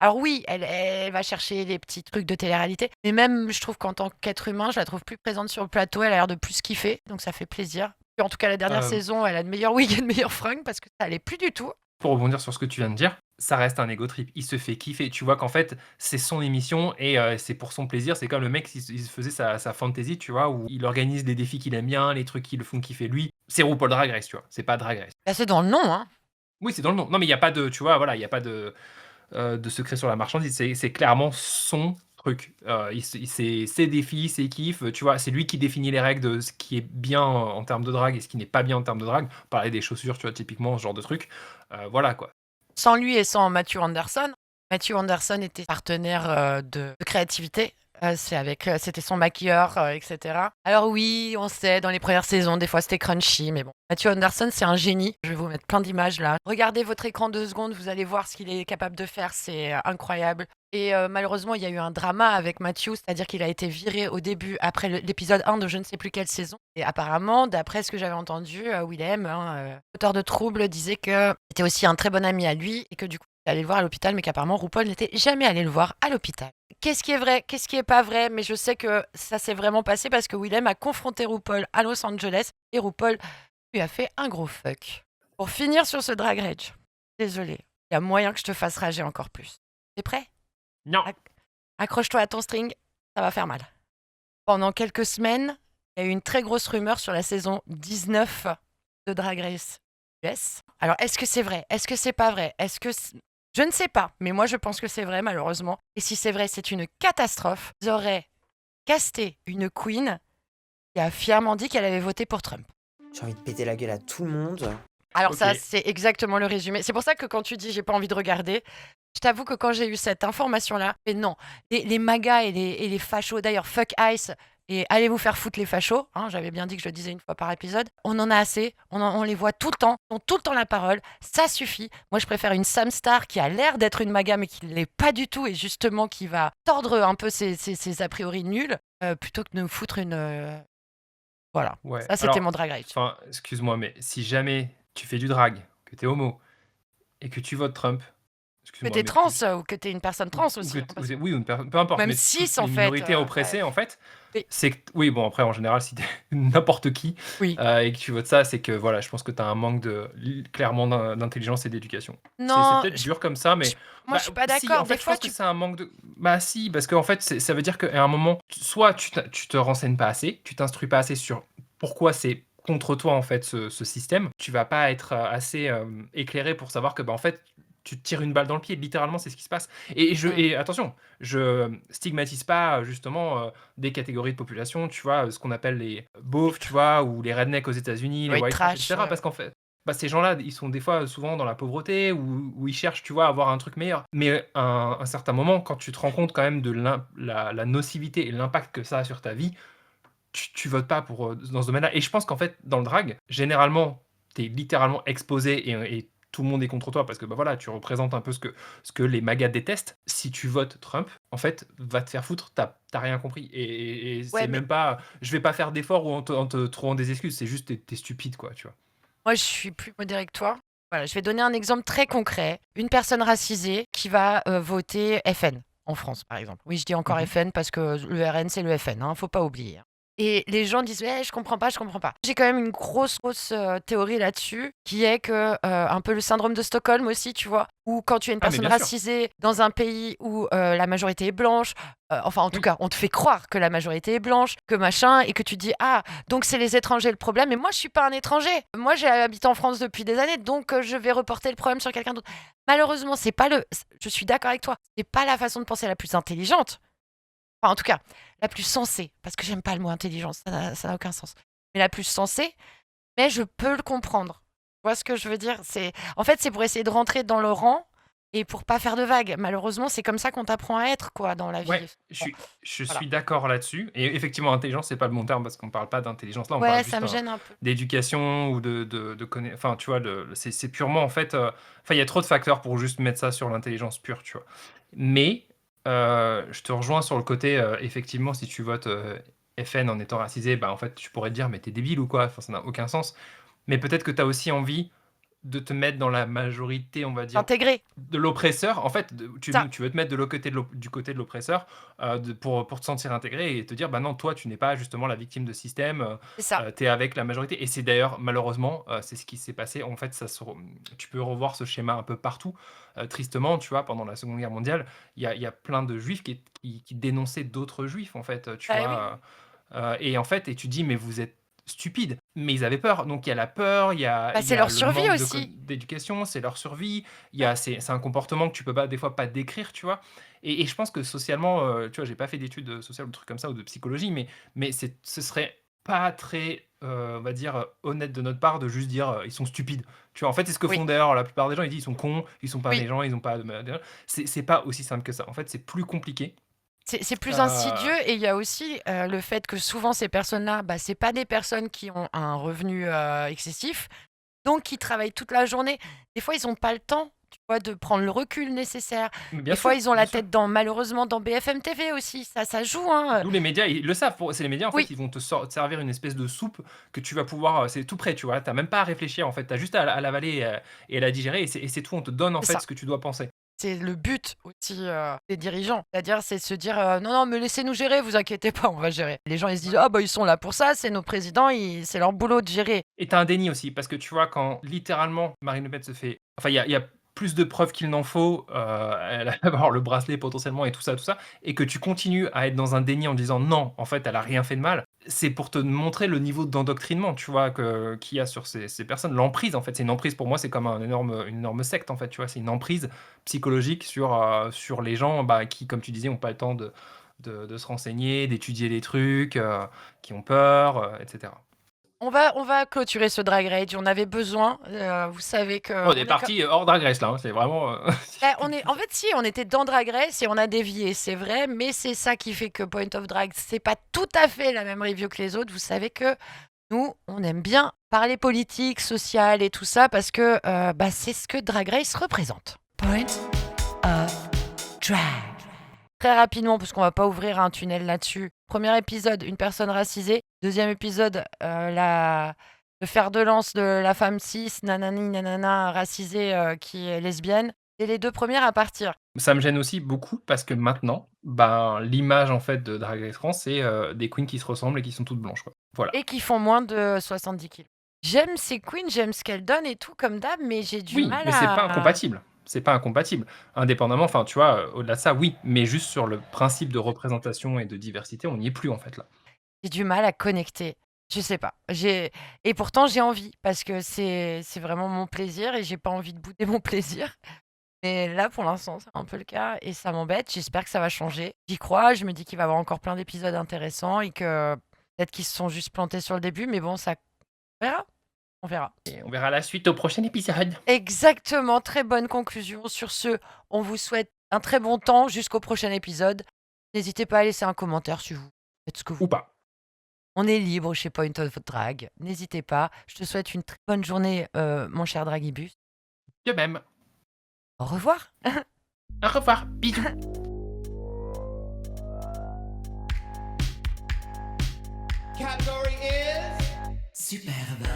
alors oui, elle va chercher les petits trucs de télé-réalité, mais même, je trouve qu'en tant qu'être humain, je la trouve plus présente sur le plateau. Elle a l'air de plus kiffer, donc ça fait plaisir. En tout cas, la dernière Euh, saison, elle a de meilleurs wigs et de meilleurs fringues parce que ça allait plus du tout. Pour rebondir sur ce que tu viens de dire, ça reste un ego trip. Il se fait kiffer. Tu vois qu'en fait, c'est son émission et c'est pour son plaisir. C'est comme le mec, il faisait sa fantasy, tu vois, où il organise des défis qu'il aime bien, les trucs qui le font kiffer lui. C'est RuPaul Drag Race, tu vois. C'est pas Drag Race. Là, c'est dans le nom, hein. Oui, c'est dans le nom. Non, mais il n'y a pas de, tu vois, voilà, il n'y a pas de secret sur la marchandise. C'est clairement son truc. C'est ses défis, ses kiffs. Tu vois, c'est lui qui définit les règles de ce qui est bien en termes de drague et ce qui n'est pas bien en termes de drague. Parler des chaussures, tu vois, typiquement, ce genre de truc. Voilà, quoi. Sans lui et sans Matthew Anderson. Matthew Anderson était partenaire de créativité. C'était son maquilleur, etc. Alors oui, on sait, dans les premières saisons, des fois c'était crunchy, mais bon. Matthew Anderson, c'est un génie. Je vais vous mettre plein d'images là. Regardez votre écran 2 secondes, vous allez voir ce qu'il est capable de faire, c'est incroyable. Et malheureusement, il y a eu un drama avec Matthew, c'est-à-dire qu'il a été viré au début, après l'épisode 1 de je ne sais plus quelle saison. Et apparemment, d'après ce que j'avais entendu, Willem, auteur de Trouble, disait que c'était aussi un très bon ami à lui et que du coup, il allait le voir à l'hôpital, mais qu'apparemment, RuPaul n'était jamais allé le voir à l'hôpital. Qu'est-ce qui est vrai, qu'est-ce qui est pas vrai, mais je sais que ça s'est vraiment passé parce que Willem a confronté RuPaul à Los Angeles et RuPaul lui a fait un gros fuck. Pour finir sur ce drag rage, désolé, il y a moyen que je te fasse rager encore plus. T'es prêt? Non. Accroche-toi à ton string, ça va faire mal. Pendant quelques semaines, il y a eu une très grosse rumeur sur la saison 19 de Drag Race US. Alors, est-ce que c'est vrai? Est-ce que c'est pas vrai? Je ne sais pas, mais moi je pense que c'est vrai malheureusement. Et si c'est vrai, c'est une catastrophe. Ils auraient casté une queen qui a fièrement dit qu'elle avait voté pour Trump. J'ai envie de péter la gueule à tout le monde. Alors Ok. ça, c'est exactement le résumé. C'est pour ça que quand tu dis j'ai pas envie de regarder, je t'avoue que quand j'ai eu cette information-là, mais non, les magas et les fachos, d'ailleurs, fuck Ice, et allez vous faire foutre les fachos, hein, j'avais bien dit que je le disais une fois par épisode, on en a assez, on les voit tout le temps, ils ont tout le temps la parole, ça suffit. Moi, je préfère une Sam Star qui a l'air d'être une maga, mais qui ne l'est pas du tout, et justement qui va tordre un peu ses a priori nuls, plutôt que de nous foutre une... Voilà, Ouais. ça c'était Alors, mon drag race. enfin, excuse-moi, mais si jamais tu fais du drag, que t'es homo et que tu votes Trump, Que excuse-moi, t'es mais trans ou que t'es une personne trans ou aussi. que hein, parce que- oui, ou peu importe, Même mais cis, toutes en les fait, minorités oppressées, en fait, Oui. c'est que, oui, bon, après, en général, si t'es n'importe qui Oui. et que tu votes ça, c'est que, voilà, je pense que t'as un manque clairement d'intelligence et d'éducation. C'est Non, peut-être dur comme ça, mais moi je suis pas si, d'accord. en fait, Des je fois, pense que c'est un manque de. Bah, si, parce qu'en fait, ça veut dire qu'à un moment, soit tu te renseignes pas assez, tu t'instruis pas assez sur pourquoi c'est contre toi, en fait, ce système. Tu vas pas être assez éclairé pour savoir que, bah, en fait, tu te tires une balle dans le pied. Littéralement, c'est ce qui se passe. Et attention, je stigmatise pas justement des catégories de population, tu vois, ce qu'on appelle les beaufs, tu vois, ou les rednecks aux États-Unis, les Oui, white trash, trash. etc. Parce qu'en fait, bah, ces gens-là, ils sont des fois souvent dans la pauvreté ou ils cherchent, tu vois, à avoir un truc meilleur. Mais à un certain moment, quand tu te rends compte quand même de la nocivité et l'impact que ça a sur ta vie, tu votes pas pour dans ce domaine-là. Et je pense qu'en fait, dans le drag, généralement, tu es littéralement exposé et tout le monde est contre toi parce que bah voilà, tu représentes un peu ce que les magas détestent. Si tu votes Trump, en fait, va te faire foutre, t'as rien compris. Et Ouais, c'est mais même pas. Je vais pas faire d'efforts ou en te trouvant des excuses, c'est juste t'es stupide, quoi, tu vois. moi, je suis plus modérée que toi. Voilà, je vais donner un exemple très concret. Une personne racisée qui va voter FN en France, par exemple. Oui, je dis encore Mhm. FN parce que le RN, c'est le FN, hein, faut pas oublier. Hein. Et les gens disent, ouais, je comprends pas, je comprends pas. J'ai quand même une grosse théorie là-dessus, qui est que un peu le syndrome de Stockholm aussi, tu vois, où quand tu es une Ah, mais personne bien sûr. racisée dans un pays où la majorité est blanche, enfin en tout Oui. cas, on te fait croire que la majorité est blanche, que machin, et que tu dis, ah, donc c'est les étrangers le problème, mais moi je suis pas un étranger. Moi j'ai habité en France depuis des années, donc je vais reporter le problème sur quelqu'un d'autre. Malheureusement, c'est pas le. Je suis d'accord avec toi, c'est pas la façon de penser la plus intelligente. Enfin, en tout cas, la plus sensée, parce que j'aime pas le mot intelligence, ça n'a aucun sens. Mais la plus sensée, mais je peux le comprendre. Tu vois ce que je veux dire? En fait, c'est pour essayer de rentrer dans le rang et pour pas faire de vagues. Malheureusement, c'est comme ça qu'on t'apprend à être, quoi, dans la Ouais, vie. je Bon, suis, je voilà. suis d'accord là-dessus. Et effectivement, intelligence, c'est pas le bon terme parce qu'on parle pas d'intelligence là, on Ouais, parle ça juste me gêne un peu. d'éducation ou enfin, tu vois, c'est purement en fait. Enfin, il y a trop de facteurs pour juste mettre ça sur l'intelligence pure, tu vois. Mais je te rejoins sur le côté, effectivement, si tu votes FN en étant racisé, bah en fait, tu pourrais te dire, mais t'es débile ou quoi? Enfin, ça n'a aucun sens. Mais peut-être que tu as aussi envie de te mettre dans la majorité, on va dire, Intégrer, de l'oppresseur. En fait, tu ça, veux te mettre du côté de l'oppresseur pour te sentir intégré et te dire, bah non, toi, tu n'es pas justement la victime de système, c'est ça. tu es avec la majorité. Et c'est d'ailleurs, malheureusement, c'est ce qui s'est passé. En fait, tu peux revoir ce schéma un peu partout. Tristement, tu vois, pendant la Seconde Guerre mondiale, il y a plein de juifs qui dénonçaient d'autres juifs, en fait, tu Ah oui, vois. Et en fait, et tu dis, mais vous êtes stupides. Mais ils avaient peur. Donc il y a la peur, bah, il y c'est a leur le survie manque aussi. d'éducation, c'est leur survie. Ouais. C'est un comportement que tu peux pas, des fois, pas décrire, tu vois. Et je pense que socialement, tu vois, j'ai pas fait d'études sociales ou de trucs comme ça ou de psychologie, mais ce serait pas très, on va dire, honnête de notre part de juste dire ils sont stupides. Tu vois, en fait, c'est ce que Oui, font d'ailleurs la plupart des gens. Ils disent ils sont cons, ils sont pas oui. intelligents, ils ont pas c'est pas aussi simple que ça. En fait, c'est plus compliqué. C'est plus Euh, insidieux et il y a aussi le fait que souvent ces personnes-là, bah, c'est pas des personnes qui ont un revenu excessif, donc qui travaillent toute la journée. Des fois, ils n'ont pas le temps, tu vois, de prendre le recul nécessaire. mais Des fois, ils ont bien la sûr. tête malheureusement, dans BFM TV aussi. Ça joue, hein. D'où les médias, ils le savent. C'est les médias, en fait, Oui, ils vont te servir une espèce de soupe que tu vas pouvoir. C'est tout prêt, tu vois. T'as même pas à réfléchir, en fait. T'as juste à l'avaler et à la digérer. Et c'est tout. On te donne, en c'est fait, ça. ce que tu dois penser. C'est le but aussi des dirigeants. C'est-à-dire, c'est de se dire non, non, mais laissez-nous gérer, vous inquiétez pas, on va gérer. Les gens, ils se disent ah, bah, ils sont là pour ça, c'est nos présidents, c'est leur boulot de gérer. Et t'as un déni aussi, parce que tu vois, quand littéralement Marine Le Pen se fait. Enfin, il y a plus de preuves qu'il n'en faut. Elle a avoir le bracelet potentiellement et tout ça. Et que tu continues à être dans un déni en disant non, en fait, elle a rien fait de mal. C'est pour te montrer le niveau d'endoctrinement, tu vois, qu'il y a sur ces personnes. L'emprise, en fait, c'est une emprise. Pour moi, c'est comme une énorme secte, en fait, tu vois. C'est une emprise psychologique sur les gens bah, qui, comme tu disais, n'ont pas le temps de se renseigner, d'étudier les trucs, qui ont peur, etc. On va clôturer ce Drag Race, on avait besoin. Vous savez que On est parti hors Drag Race là, hein, c'est vraiment. En fait, si, on était dans Drag Race et on a dévié, c'est vrai, mais c'est ça qui fait que Point of Drag, c'est pas tout à fait la même review que les autres. Vous savez que nous, on aime bien parler politique, social et tout ça parce que bah, c'est ce que Drag Race représente. Point of Drag. Très rapidement, parce qu'on va pas ouvrir un tunnel là-dessus. Premier épisode, une personne racisée. Deuxième épisode, le fer de lance de la femme cis, nanani, nanana, racisée, qui est lesbienne. Et les deux premières à partir. Ça me gêne aussi beaucoup parce que maintenant, ben, l'image en fait de Drag Race France, c'est des queens qui se ressemblent et qui sont toutes blanches. Quoi. Voilà. Et qui font moins de 70 kilos. J'aime ces queens, j'aime ce qu'elles donnent et tout comme d'hab, mais j'ai du Oui, mal mais c'est pas à... incompatible. C'est pas incompatible. Indépendamment, enfin, tu vois, au-delà de ça, oui, mais juste sur le principe de représentation et de diversité, on n'y est plus en fait là. J'ai du mal à connecter. Je sais pas. Et pourtant, j'ai envie, parce que c'est vraiment mon plaisir et j'ai pas envie de bouder mon plaisir. Mais là, pour l'instant, c'est un peu le cas et ça m'embête. J'espère que ça va changer. J'y crois. Je me dis qu'il va y avoir encore plein d'épisodes intéressants et que peut-être qu'ils se sont juste plantés sur le début. Mais bon, ça. On verra. On verra. Et on verra la suite au prochain épisode. Exactement. Très bonne conclusion. Sur ce, on vous souhaite un très bon temps jusqu'au prochain épisode. N'hésitez pas à laisser un commentaire si vous faites ce que vous. Ou pas. On est libre chez Point of Drag. N'hésitez pas. Je te souhaite une très bonne journée, mon cher Dragibus. De même. Au revoir. Au revoir. Bisous. Category is Superbe.